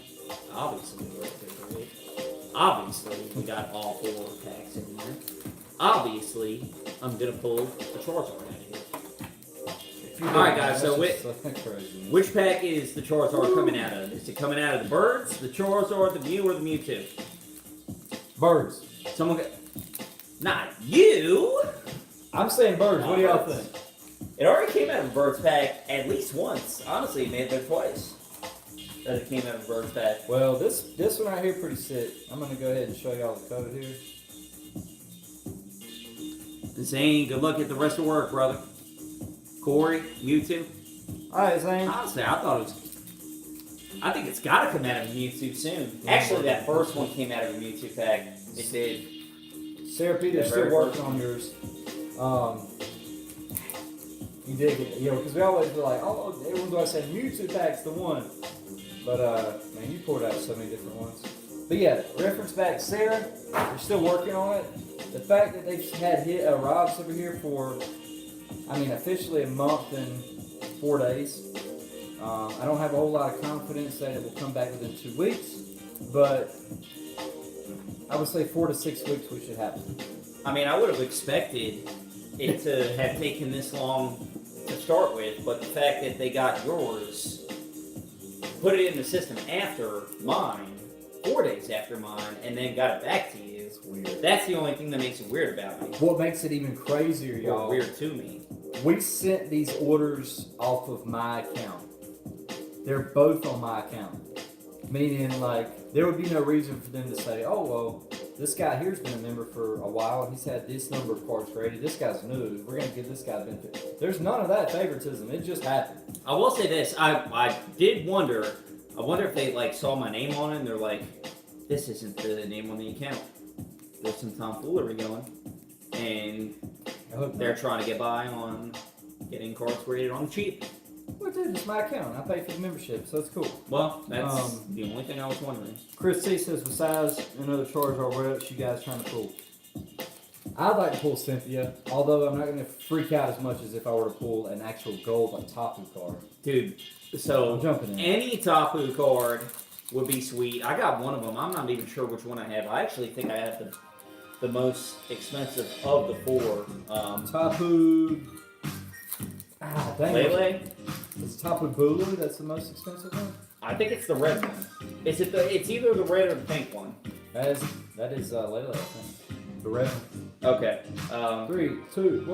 Obviously, real good grade. Obviously, we got all 4 packs in there. Obviously, I'm going to pull the Charizard out of here. Alright, guys, so which pack is the Charizard coming out of? Is it coming out of the Birds, the Charizard, the Mew, or the Mewtwo? Birds. Someone got... Not you! I'm saying birds. What do y'all think? It already came out of a Birds pack at least once. Honestly, it may have been twice that it came out of a Birds pack. Well, this one right here pretty sick. I'm going to go ahead and show y'all the code here. Zane, good luck at the rest of work, brother. Corey, Mewtwo. Alright, Zane. Honestly, I think it's got to come out of a Mewtwo soon. Actually, that first one came out of a Mewtwo pack. It did. Sarah Peter's still working on yours. You dig it, you know, because we always were like, oh, everyone's always saying Mewtwo pack's the one. But, man, you poured out so many different ones. But yeah, reference back Sarah, we're still working on it. The fact that they've had Robs over here for, I mean, officially a month and 4 days. I don't have a whole lot of confidence that it will come back within 2 weeks. but I would say 4 to 6 weeks we should have it. I mean, I would have expected it to have taken this long to start with, but the fact that they got yours, put it in the system after mine, 4 days after mine, and then got it back to you. It's weird. That's the only thing that makes it weird about me. What makes it even crazier, y'all? Or weird to me. We sent these orders off of my account. They're both on my account. Meaning, like, there would be no reason for them to say, oh, well, this guy here's been a member for a while, and he's had this number of cards created. This guy's new. We're going to give this guy a benefit. There's none of that favoritism. It just happened. I will say this. I did wonder. I wonder if they, like, saw my name on it, and they're like, this isn't the name on the account. There's some tomfoolery going. And they're trying to get by on getting cards created on the cheap. Well, dude, it's my account. I pay for the membership, so it's cool. Well, that's the only thing I was wondering. Chris C says, besides another charge or what else you guys trying to pull? I'd like to pull Cynthia, although I'm not going to freak out as much as if I were to pull an actual gold, like, Tapu card. Dude, so I'm jumping in. Any Tapu card would be sweet. I got one of them. I'm not even sure which one I have. I actually think I have the most expensive of the 4. Tapu... Ah, dang it. Lele? It's Tapu Bulu, that's the most expensive one? I think it's the red one. It's either the red or the pink one. That is Lele, I think. The red one. Okay. 3, 2,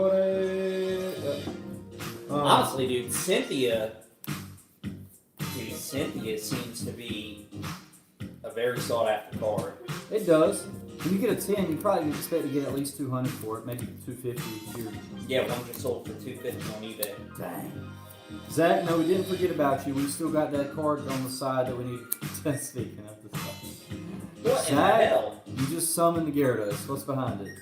1, Honestly, dude, Cynthia seems to be a very sought after card. It does. When you get a 10, you probably expect to get at least 200 for it, maybe 250 here. Yeah, one just sold for $250 on eBay. Dang. Zach, no, we didn't forget about you. We still got that card on the side that we need to speaking of the stuff. What in the hell? You just summoned the Gyarados. What's behind it?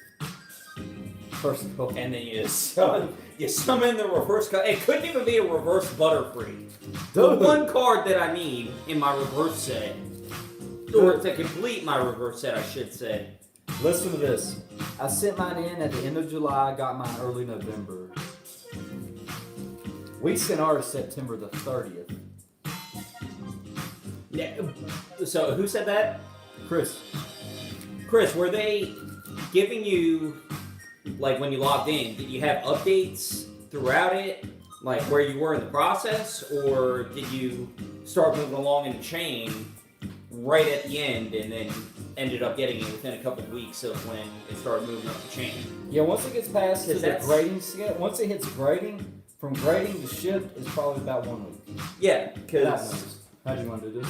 First of all. And then you summon the reverse card. It couldn't even be a reverse Butterfree. The Dude. one card that I need in my reverse set, or to complete my reverse set, I should say. Listen to this. I sent mine in at the end of July, got mine early November. We sent ours September the 30th. Yeah. So who said that? Chris. Chris, were they giving you, like when you logged in, did you have updates throughout it? Like where you were in the process? Or did you start moving along in the chain right at the end and then ended up getting it within a couple of weeks of when it started moving up the chain? Yeah, once it gets past to the That's- grading scale, once it hits grading, from grading to ship is probably about 1 week. Yeah, That because knows. How do you want to do this?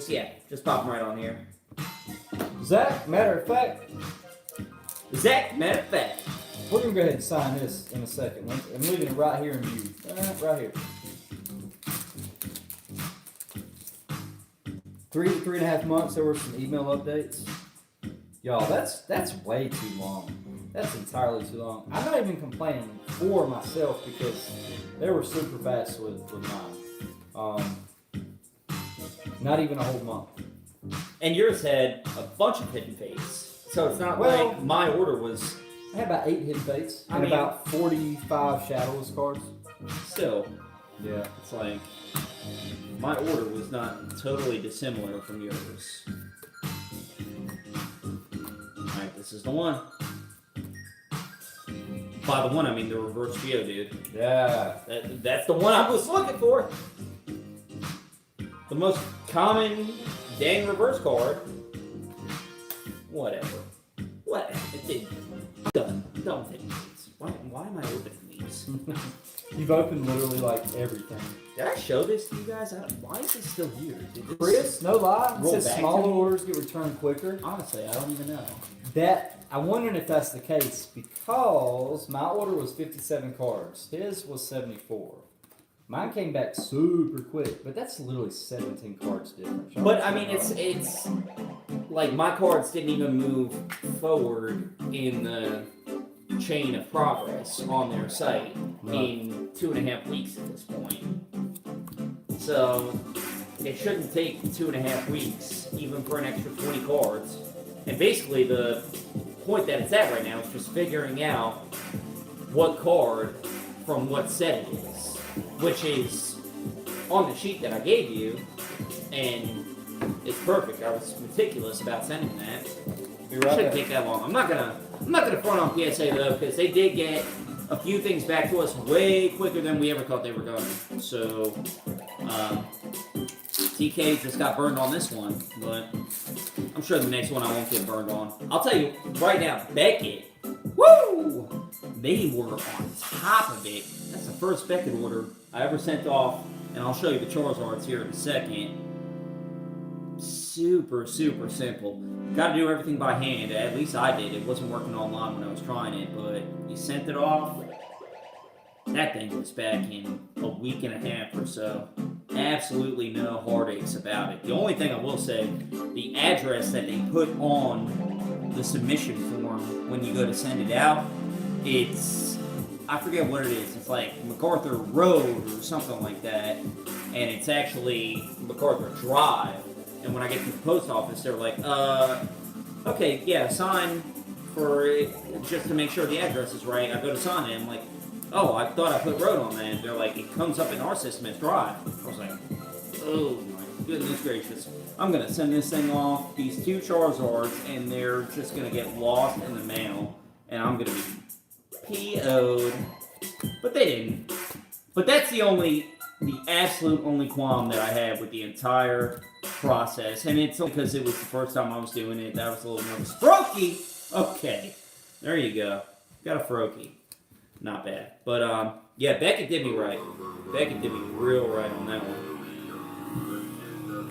yeah, just pop them right on here. Zach, matter of fact, Matter of fact, we're going to go ahead and sign this in a second. I'm leaving it right here in view. Right here. 3 to 3.5 months, there were some email updates. Y'all, that's way too long. That's entirely too long. I'm not even complaining for myself because they were super fast with mine. Not even a whole month. and yours had a bunch of hidden fates, so it's not Well- like my order was I had about 8 hidden fates I and mean- about 45 shadowless cards. still. Yeah. It's like my order was not totally dissimilar from yours. Alright, this is the one. By the one, I mean the reverse Geo, dude. Yeah. That's the one I was looking for. The most common dang reverse card. Whatever. Done with it. Why am I opening these? You've opened literally like everything. Did I show this to you guys? Why is it still here? Did this Chris, no lie, it roll says back smaller to me? orders get returned quicker. Honestly, I don't even know. I'm wondering if that's the case because my order was 57 cards. His was 74. Mine came back super quick, but that's literally 17 cards difference. But I mean, it's like my cards didn't even move forward in the chain of progress on their site in 2.5 weeks at this point. So it shouldn't take 2.5 weeks, even for an extra 20 cards. And basically, the point that it's at right now is just figuring out what card from what set it is, which is on the sheet that I gave you, and it's perfect. I was meticulous about sending that. Be It right shouldn't back. take that long. I'm not gonna front on PSA though, because they did get a few things back to us way quicker than we ever thought they were going. So, TK just got burned on this one, but I'm sure the next one I won't get burned on. I'll tell you right now, Beckett, woo! They were on top of it. That's the first Beckett order I ever sent off, and I'll show you the Charizards here in a second. Super, super simple. Got to do everything by hand. At least I did. It wasn't working online when I was trying it, but you sent it off. That thing was back in a week and a half or so. Absolutely no heartaches about it. The only thing I will say, the address that they put on the submission form when you go to send it out, it's, I forget what it is. It's like MacArthur Road or something like that, and it's actually MacArthur Drive. And when I get to the post office, they're like, okay, yeah, sign for it just to make sure the address is right. I go to sign it, I'm like, oh, I thought I put road on that. And they're like, it comes up in our system as drive. I was like, oh my goodness gracious. I'm going to send this thing off, these 2 Charizards, and they're just going to get lost in the mail. And I'm going to be PO'd. But they didn't. But that's the absolute only qualm that I have with the entire process. And it's because it was the first time I was doing it. That was a little nervous. Froakie! Okay. There you go. Got a Froakie. Not bad. But, yeah, Beckett did me right. Beckett did me real right on that one.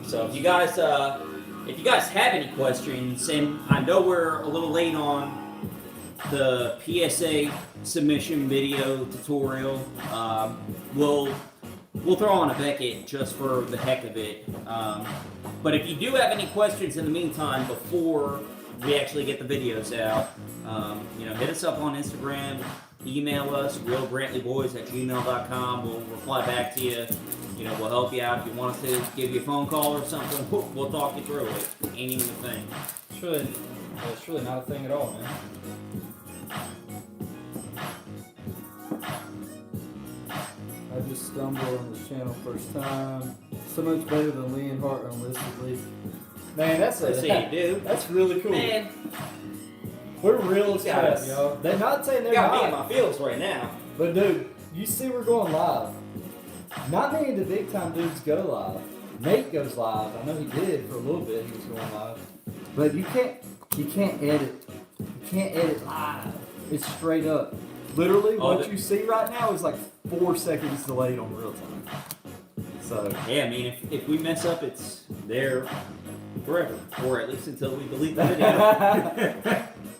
So if you guys have any questions, and I know we're a little late on the PSA submission video tutorial, we'll throw on a Beckett just for the heck of it. But if you do have any questions in the meantime before we actually get the videos out, hit us up on Instagram, email us, realbrantleyboys@gmail.com. We'll reply back to you. We'll help you out. If you want us to give you a phone call or something, we'll talk you through it. Ain't even a thing. It's really not a thing at all, man. I just stumbled on this channel first time. So much better than Lee and Hart unlisted. Man, that's really cool. Man, we're real as Guys. crap, y'all. They're not saying they're got me not. in my feels right now. But dude, you see we're going live. Not many of the big time dudes go live. Nate goes live. I know he did for a little bit. He was going live. But you can't edit. You can't edit live. It's straight up. Literally, what you see right now is like 4 seconds delayed on real time. So yeah, I mean, if we mess up, it's there forever, or at least until we delete the video.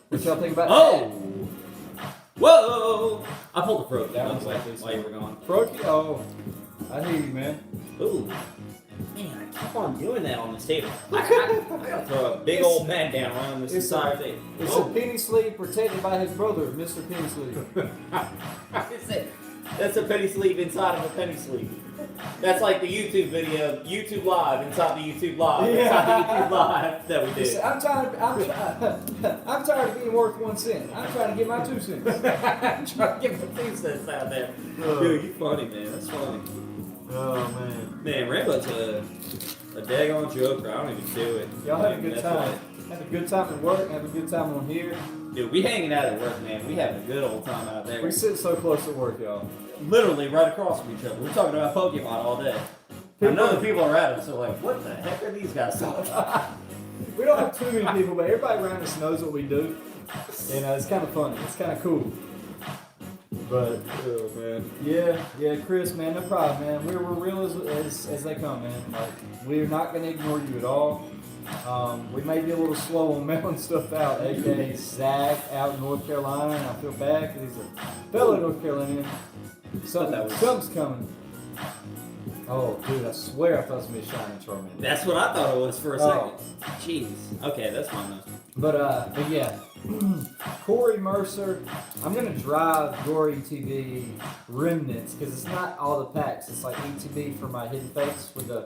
what y'all think about Oh! Whoa! I pulled a Froakie. That That was was like this while you were gone. Froakie? Oh, I hear you, man. Ooh. Man, I keep on doing that on this table. I gotta throw a big old mat down around this entire table. It's a penny sleeve protected by his brother, Mr. Penny Sleeve. That's a penny sleeve inside of a penny sleeve. That's like the YouTube video, YouTube Live inside the YouTube Live. Yeah. Inside the YouTube Live that we did. I'm tired of being worth 1 cent. I'm trying to get my 2 cents. I'm trying to get my 2 cents out there. Dude, you funny, man. That's funny. Oh, man. Man, Rambo's a daggone joker. I don't even do it. Y'all have a good That's time. right. Have a good time at work. Have a good time on here. Dude, we hanging out at work, man. We having a good old time out there. We sit so close at work, y'all. Literally right across from each other. We're talking about Pokemon all day. I know the people around us are like, what the heck are these guys talking about? We don't have too many people, but everybody around us knows what we do. And it's kind of funny. It's kind of cool. But, Oh, man. yeah, Chris, man, no problem, man. We're real as they come, man. Like, we're not going to ignore you at all. We may be a little slow on mailing stuff out, aka Zach out in North Carolina, and I feel bad because he's a fellow North Carolinian. Something's coming. Oh, dude, I swear I thought it was going to be a Shining Charmander. That's what I thought it was for a second. Jeez. Okay, that's fine though. But yeah. Corey Mercer, I'm going to drive your ETB remnants because it's not all the packs. It's like ETB for my hidden face with the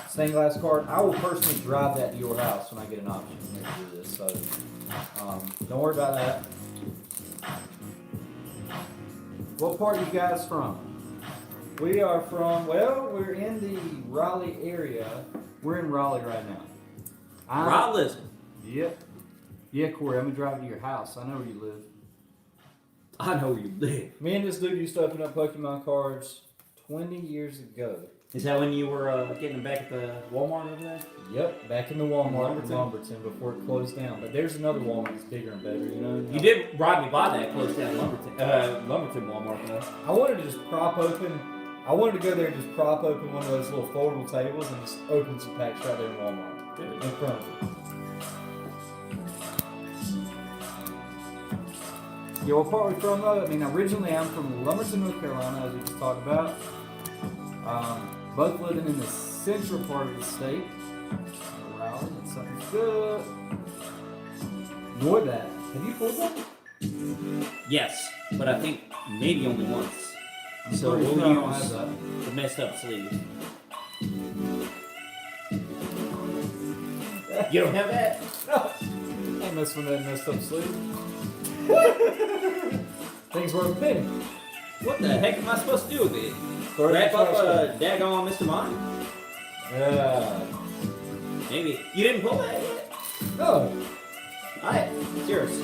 stained glass card. I will personally drive that to your house when I get an option to do this. So don't worry about that. What part are you guys from? We are from, well, we're in the Raleigh area. We're in Raleigh right now. Raleigh. Yep. Yeah, Corey, I'm going to drive to your house. I know where you live. I know where you live. Me and this dude used to open up Pokemon cards 20 years ago. Is that when you were getting them back at the Walmart over there? Yep, back in the Walmart in Lumberton? Lumberton before it closed down. But there's another Walmart that's bigger and better, you know? You did ride me by that close down Lumberton Walmart though. I wanted to just prop open. I wanted to go there and just prop open one of those little foldable tables and just open some packs right there in Walmart. In front of it. Yeah, what part are we from though? I mean, originally I'm from Lumberton, North Carolina, as we just talked about. Both living in the central part of the state. Raleigh, that's something good. Nor that. Have you pulled that? Yes, but I think maybe only once. So Pretty we'll sure I don't use have that. the messed up sleeve. You don't have that? I mess with that messed up sleeve. Things worth a penny. What the heck am I supposed to do with it? Throw it Wrap in the up trash daggone Mr. Mine? Yeah. Maybe. You didn't pull that yet? No. Alright, it's yours.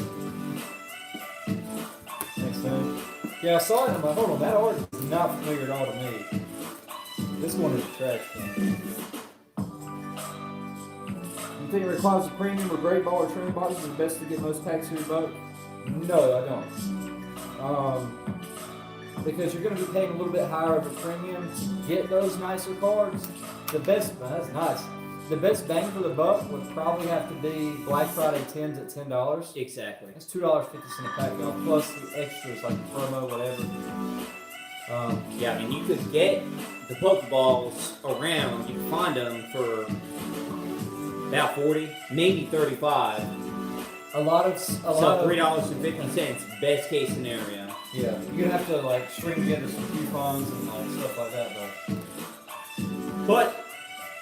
Thanks, man. Yeah, I saw it and I'm like, hold on, that art is not familiar at all to me. This one is a trash can. You think it requires a premium or grade ball or training boxes is best to get most packs for your boat? No, I don't. Because you're going to be paying a little bit higher of a premium to get those nicer cards. The best, that's nice. The best bang for the buck would probably have to be Black Friday 10s at $10. Exactly. That's $2.50 a pack, y'all. Plus the extras like the promo, whatever. Yeah, I mean, you could get the Pokeballs around. You can find them for about 40, maybe 35. A lot of So $3.50, best case scenario. Yeah, you're gonna have to like string together some coupons and like stuff like that, though. But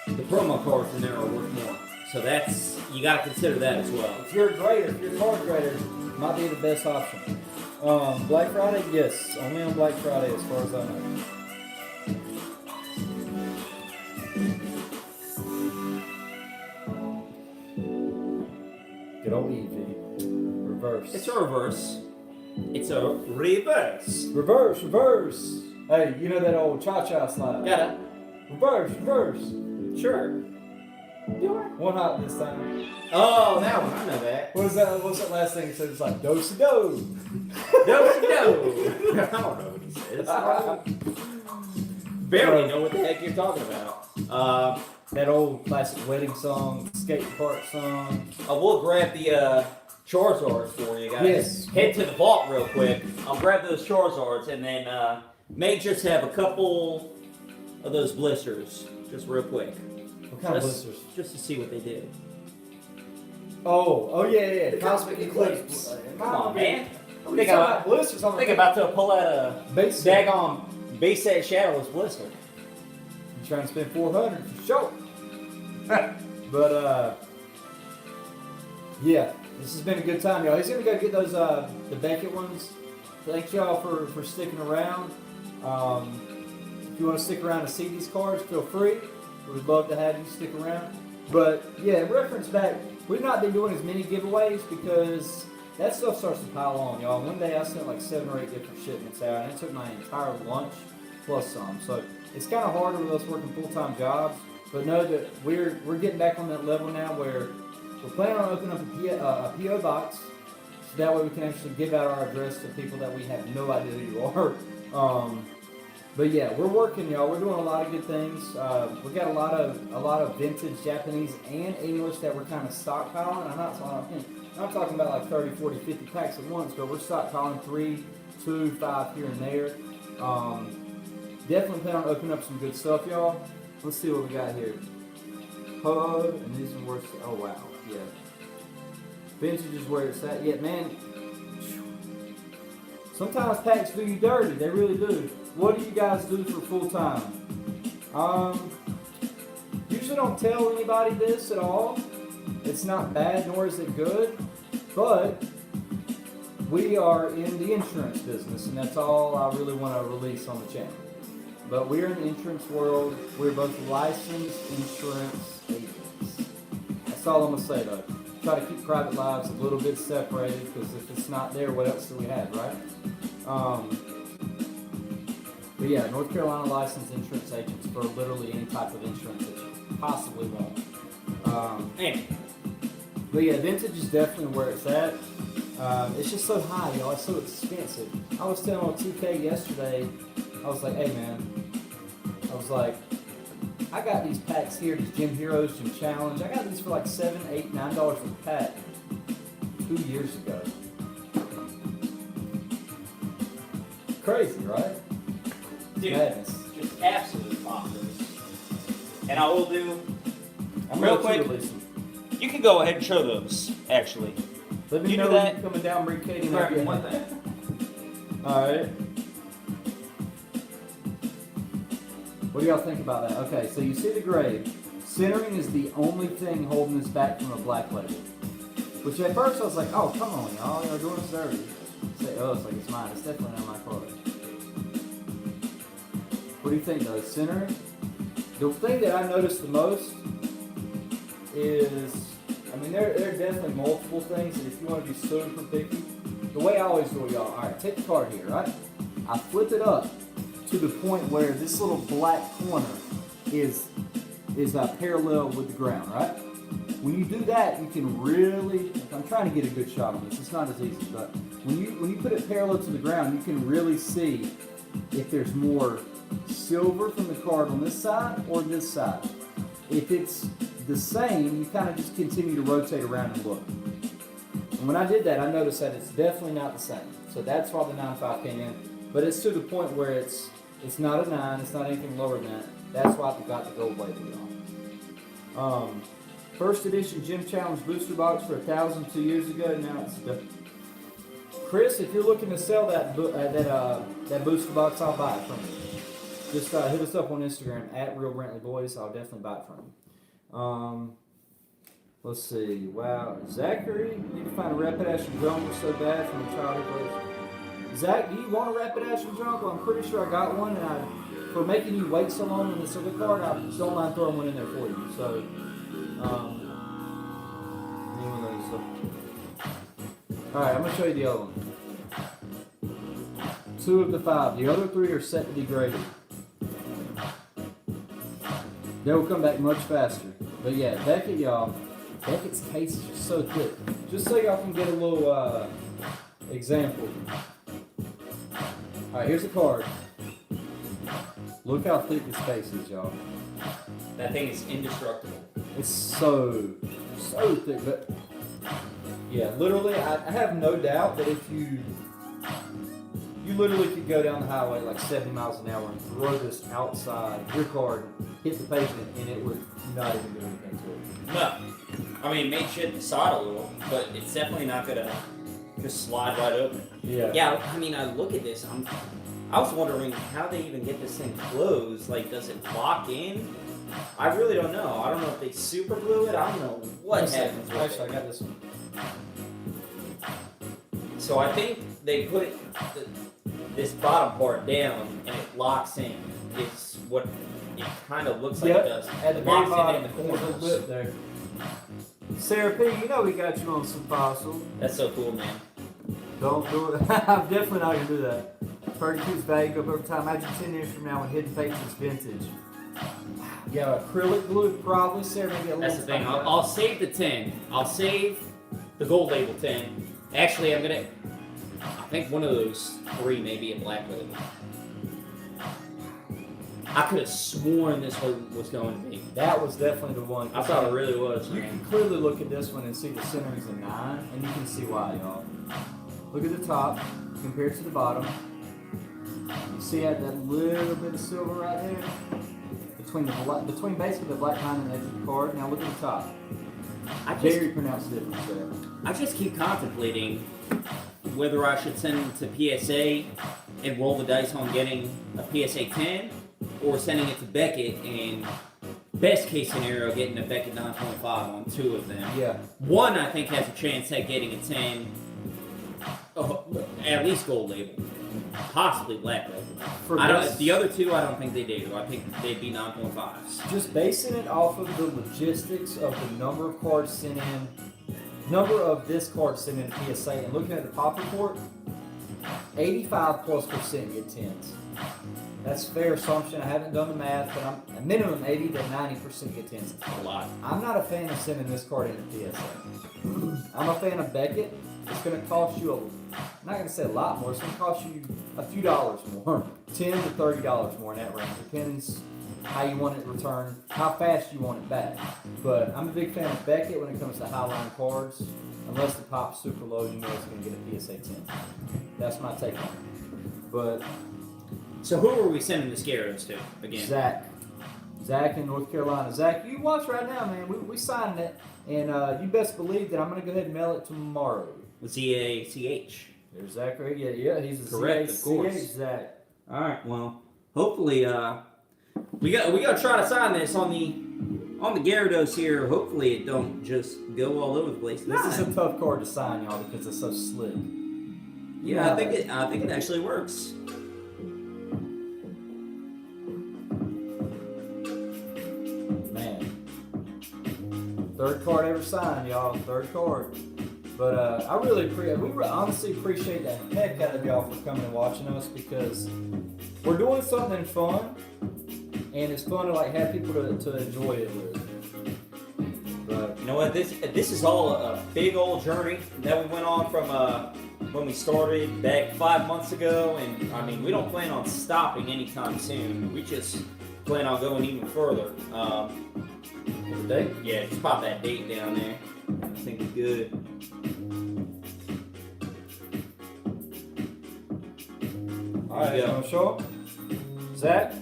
the promo cards in there are worth more. So that's, you gotta consider that as well. If you're a grader, if you're a card grader, it might be the best option. Black Friday, yes, only on Black Friday as far as I know. Good old Eevee. Reverse. It's a reverse. It's a reverse. Reverse, reverse. Hey, you know that old cha-cha slide? Got it. Reverse, reverse. Sure. One hot this time. Oh, that one. I know that. What was that? What's that last thing? It said it's like do-si-do. No. I don't know what he says. Barely know what the heck you're talking about. That old classic wedding song, skate park song. We'll grab the Charizards for you guys. Yes. Head to the vault real quick. I'll grab those Charizards and then may just have a couple of those blisters, just real quick. What kind of blisters? Just to see what they did. Oh yeah. The Cosmic Eclipse. Eclipse. Come on, man. Think about blisters. Think about to pull out a base set. daggone base set Shadowless blister. You trying to spend $400 for sure. But yeah, this has been a good time, y'all. He's gonna go get those the Beckett ones. Thank y'all for sticking around. If you want to stick around to see these cards, feel free. We would love to have you stick around. But yeah, reference back, we've not been doing as many giveaways because that stuff starts to pile on, y'all. One day I sent like 7 or 8 different shipments out, and it took my entire lunch plus some. So it's kind of harder with us working full-time jobs. But know that we're getting back on that level now where we're planning on opening up a P.O. box, so that way we can actually give out our address to people that we have no idea who you are. But yeah, we're working, y'all. We're doing a lot of good things. We got a lot of vintage Japanese and English that we're kind of stockpiling. I'm not talking about like 30, 40, 50 packs at once, but we're stockpiling 3, 2, 5 here and there. Definitely plan on opening up some good stuff, y'all. Let's see what we got here. Ho, and these are worth. Oh wow, yeah. Vintage is where it's at. Yeah, man. Sometimes packs do you dirty. They really do. What do you guys do for full time? Usually don't tell anybody this at all. It's not bad, nor is it good. But we are in the insurance business, and that's all I really want to release on the channel. but we're in the insurance world. We're both licensed insurance agents. That's all I'm gonna say though. Try to keep private lives a little bit separated because if it's not there, what else do we have, right? But yeah, North Carolina licensed insurance agents for literally any type of insurance that you possibly want. But yeah, vintage is definitely where it's at. It's just so high, y'all. It's so expensive. I was telling on 2K yesterday, I was like, hey man, I got these packs here, these Gym Heroes, Gym Challenge. I got these for like $7, $8, $9 a pack 2 years ago. Crazy, right? Dude, Madness. just absolute bonkers. And I will do, I'm real gonna let you quick, release them. you can go ahead and show those, actually. Let me You know do when that. you're coming down, bring Katie and Right, Abby. one thing. Alright. What do y'all think about that? Okay, so you see the gray. Centering is the only thing holding this back from a black label. Which at first I was like, oh, come on, y'all. You're doing us dirty. Say, oh, it's like it's mine. It's definitely not my card. What do you think, though? Centering? The thing that I noticed the most is, I mean, there are definitely multiple things that if you want to be super picky, the way I always do it, y'all, alright, take the card here, right? I flip it up to the point where this little black corner is parallel with the ground, right? When you do that, you can really, I'm trying to get a good shot on this, it's not as easy, but when you put it parallel to the ground, you can really see if there's more silver from the card on this side or this side. If it's the same, you kind of just continue to rotate around and look. And when I did that, I noticed that it's definitely not the same. So that's why the 9.5 came in. But it's to the point where it's not a 9, it's not anything lower than that. That's why I got the gold label on. First edition Gym Challenge booster box for $1,000 2 years ago. Now it's Chris, if you're looking to sell that booster box, I'll buy it from you. Just hit us up on Instagram at Real Brantley Boys. I'll definitely buy it from you. Let's see. Wow, Zachary, you need to find a rapid action drum. We're so bad from the childhood version. Zach, do you want a rapid action drum? Well, I'm pretty sure I got one, and for making you wait so long in the silver card, I don't mind throwing one in there for you. So, need one of those. All right, I'm gonna show you the other one. 2 of the 5. The other 3 are set to be graded. They will come back much faster. But yeah, Beckett, y'all. Beckett's case is just so thick. Just so y'all can get a little example. Alright, here's the card. Look how thick this case is, y'all. That thing is indestructible. It's so thick. But yeah, literally, I have no doubt that if you literally could go down the highway like 70 miles an hour and throw this outside your card, hit the pavement, and it would not even do anything to it. No. I mean, it may shit the side a little, but it's definitely not gonna just slide right open. Yeah. Yeah, I mean, I look at this, I was wondering how they even get this thing closed. Like, does it lock in? I really don't know. I don't know if they super glue it. I don't know what happens with Actually, it. I got this one. So I think they put this bottom part down and it locks in. It's what it kind of looks like it does. At the It very locks bottom, in the there's a corners. lip there. Sarah P, you know we got you on some fossil. That's so cool, man. Don't do it. I'm definitely not gonna do that. Percutate's value go up over time. Imagine 10 years from now when Hidden Fates is vintage. Yeah, acrylic glue probably, Sarah, maybe a little. That's the thing. I'll save the 10. I'll save the gold label 10. Actually, I think one of those 3 may be a black label. I could have sworn this was going to be. That was definitely the one. I thought it really was. You can clearly look at this one and see the centering's a 9, and you can see why, y'all. Look at the top compared to the bottom. You see that little bit of silver right there? Between basically the black line and the edge of the card. Now look at the top. Very pronounced difference there. I just keep contemplating whether I should send them to PSA and roll the dice on getting a PSA 10 or sending it to Beckett and best case scenario getting a Beckett 9.5 on 2 of them. Yeah. One I think has a chance at getting a 10, at least gold label. possibly black label. For I don't. this- The other two, I don't think they do. I think they'd be 9.5s. Just basing it off of the logistics of the number of cards sent in, number of this card sent in to PSA, and looking at the pop report, 85+% get 10s. That's a fair assumption. I haven't done the math, but I'm a minimum 80 to 90% get 10s. That's a lot. I'm not a fan of sending this card into PSA. I'm a fan of Beckett. It's going to cost you I'm not going to say a lot more. It's going to cost you a few dollars more, $10 to $30 more in that range. Depends how you want it returned, how fast you want it back. But I'm a big fan of Beckett when it comes to highline cards. Unless the pop's super low, you know it's going to get a PSA 10. That's my take on it. But So who are we sending the Gyarados to again? Zach in North Carolina. Zach, you watch right now, man. We signed it, and you best believe that I'm going to go ahead and mail it tomorrow. Z-A-C-H. There's Zach right. Yeah, he's a Correct, of course. Z-A-C-H, Zach. All right. Well, hopefully, we got to try to sign this on the Gyarados here. Hopefully, it don't just go all over the place. This is a tough card to sign, y'all, because it's so slick. Yeah, I think it actually works. Man, third card ever signed, y'all. Third card. But I really honestly appreciate the heck out of y'all for coming and watching us, because we're doing something fun, and it's fun to have people to enjoy it with. But You know what? This is all a big old journey that we went on from when we started back 5 months ago, and I mean we don't plan on stopping anytime soon. We just plan on going even further. the date? Yeah, just pop that date down there. I think it's good. All right, There you go. gonna show up. Zach,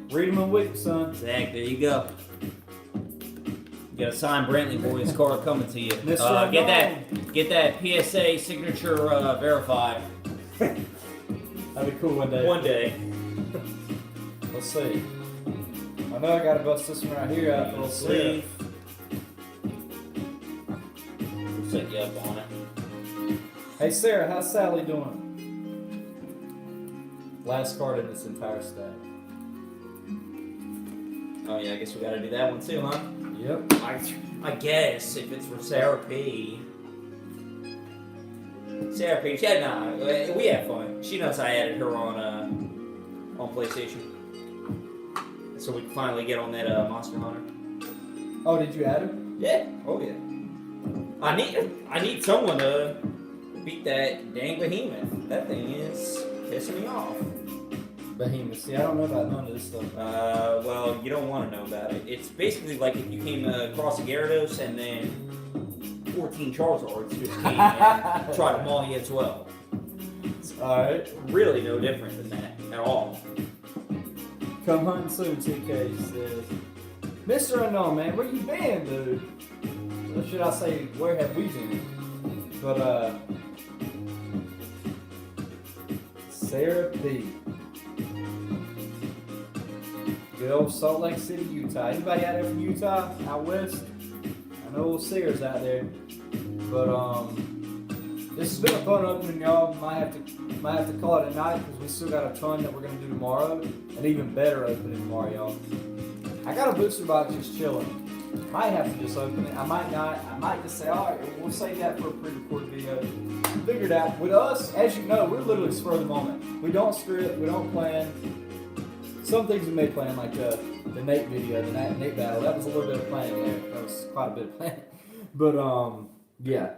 read him a week, son. Zach, there you go. You got a signed Brantley boys card coming to you. Mr. Get that PSA signature verified. That'd be cool one day. One day. Let's see. I know I gotta bust this one right here out for a sleeve. We'll set you up on it. Hey Sarah, how's Sally doing? Last card in this entire stack. Oh yeah, I guess we gotta do that one too, huh? Yep. I guess if it's for Sarah P. Sarah P. We had fun. She knows I added her on PlayStation, so we can finally get on that Monster Hunter. Oh, did you add her? Yeah. Oh yeah. I need someone to beat that dang behemoth. That thing is pissing me off. Behemoth. See, I don't know about none of this stuff. Well, you don't want to know about it. It's basically like if you came across a Gyarados and then 14 Charizards just came and tried to maul you as well. Alright. Really no different than that at all. Come hunting soon, TK says. Mr. Unknown, man, where you been, dude? Or should I say, where have we been? But, Sarah P. Good old Salt Lake City, Utah. Anybody out there from Utah, out west? I know old Sarah's out there. But, this has been a fun opening, y'all. Might have to call it a night because we still got a ton that we're gonna do tomorrow. An even better opening tomorrow, y'all. I got a booster box just chilling. Might have to just open it. I might not. I might just say, all right, we'll save that for a pre-recorded video. Figured out. With us, as you know, we're literally spur of the moment. We don't script. We don't plan. Some things we may plan, like the Nate video, the Nate battle. That was a little bit of planning there. That was quite a bit of planning. But yeah.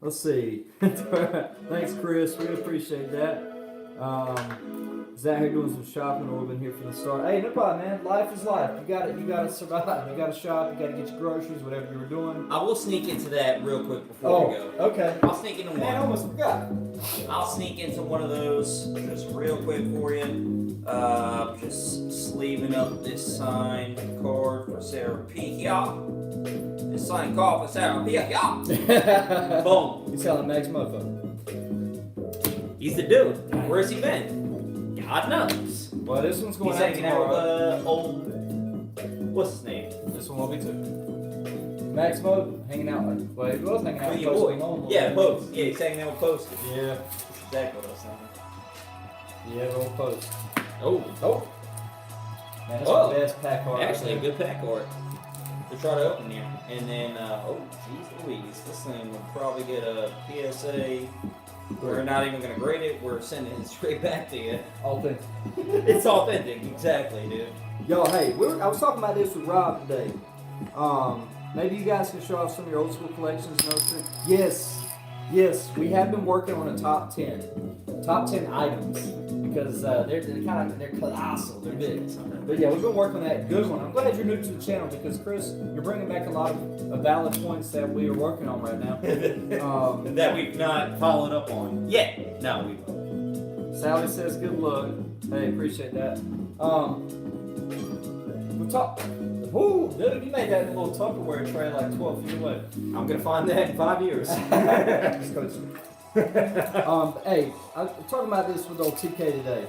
Let's see. Thanks, Chris. We appreciate that. Zach here doing some shopping, or we've been here from the start. Hey, no problem, man. Life is life. You gotta survive. You gotta shop. You gotta get your groceries, whatever you were doing. I will sneak into that real quick before we go. Okay. I'll sneak into one. Man, I almost forgot. I'll sneak into one of those just real quick for you. Just sleeving up this signed card for Sarah P. Y'all. This signed card for Sarah P. Y'all. Boom. You sound like Max Mofo. He's the dude. Where's he been? God knows. Well, this one's going He's out hanging out tomorrow. with old. What's his name? This one will be too. Max Mo hanging out with. Well, he was hanging out with Your Post boy. Malone. Yeah, Post. Yeah, he's hanging out with Post. Yeah. That's exactly what I was thinking. Yeah, roll post. Oh, Oh. Man, that's Oh. the best pack art. actually, a right there. good pack art. To try to open here. And then, oh, jeez Louise, this thing will probably get a PSA. We're not even going to grade it. We're sending it straight back to you. Authentic. It's authentic, exactly, dude. Yo, hey, I was talking about this with Rob today. Maybe you guys can show off some of your old school collections. Yes, we have been working on a top 10 items because they're colossal, they're big. But yeah, we've been working on that good one. I'm glad you're new to the channel because Chris, you're bringing back a lot of valid points that we are working on right now. That we've not followed up on yet. No, we will. Sally says good luck. Hey, appreciate that. We talked. Woo, dude, you made that in a little Tupperware tray like 12 feet away. I'm going to find that in 5 years. Just go to- hey, I was talking about this with old TK today.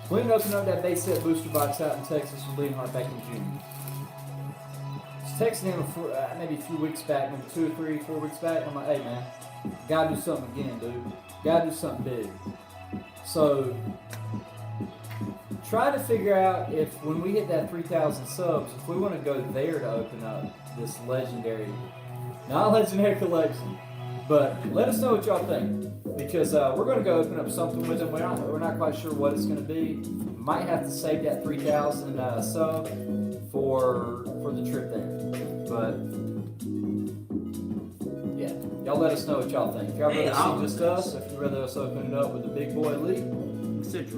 We ended up opening up that base set booster box out in Texas with Leonhardt back in June. I was texting him maybe a few weeks back, maybe 2 or 3, 4 weeks back. I'm like, hey man, gotta do something again, dude. Gotta do something big. So, try to figure out if when we hit that 3,000 subs, if we want to go there to open up this legendary, not legendary collection, but let us know what y'all think. Because we're going to go open up something with them. We're not quite sure what it's going to be. Might have to save that 3,000 sub for the trip there. But yeah, y'all let us know what y'all think. If y'all rather see just us, if you'd rather us open it up with the big boy Lee, etc.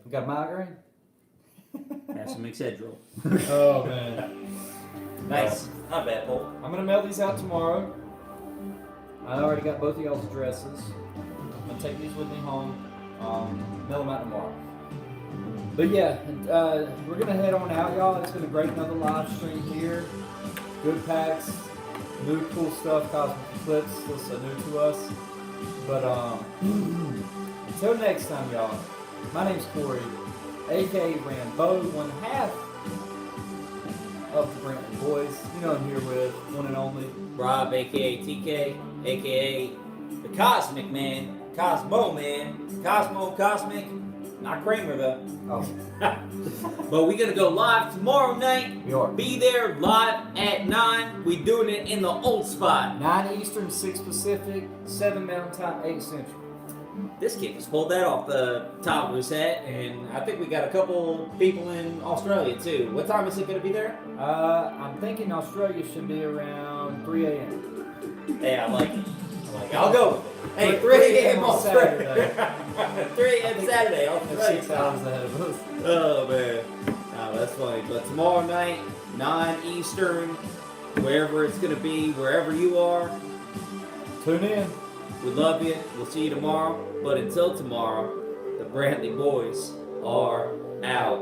we got a migraine. Have some Excedril. Oh man. Nice. Not bad, Paul. I'm gonna mail these out tomorrow. I already got both of y'all's addresses. I'm gonna take these with me home. Mail them out tomorrow. But yeah, we're gonna head on out, y'all. It's been a great another live stream here. Good packs, new cool stuff. Cosmic Eclipse, still so new to us. But until next time, y'all. My name's Corey, aka Rambo, one half of the Brantley boys. You know I'm here with one and only Rob, aka TK, aka the Cosmic Man, Cosmo Man, Cosmic, not Kramer though. Oh, But we're gonna go live tomorrow night. we are. Be there live at 9. We doing it in the old spot. 9 Eastern, 6 Pacific, 7 Mountain Time, 8 Central. This kid just pulled that off the top of his head, and I think we got a couple people in Australia too. What time is it gonna be there? I'm thinking Australia should be around 3 a.m. Hey, I like it. I'll go with it. Hey, 3 3 a.m. on Australia. 3 a.m. Saturday. They're 6 hours ahead of us. Oh man, no, that's funny. But tomorrow night, 9 Eastern, wherever it's gonna be, wherever you are, Tune in. we love you. We'll see you tomorrow. But until tomorrow, the Brantley boys are out.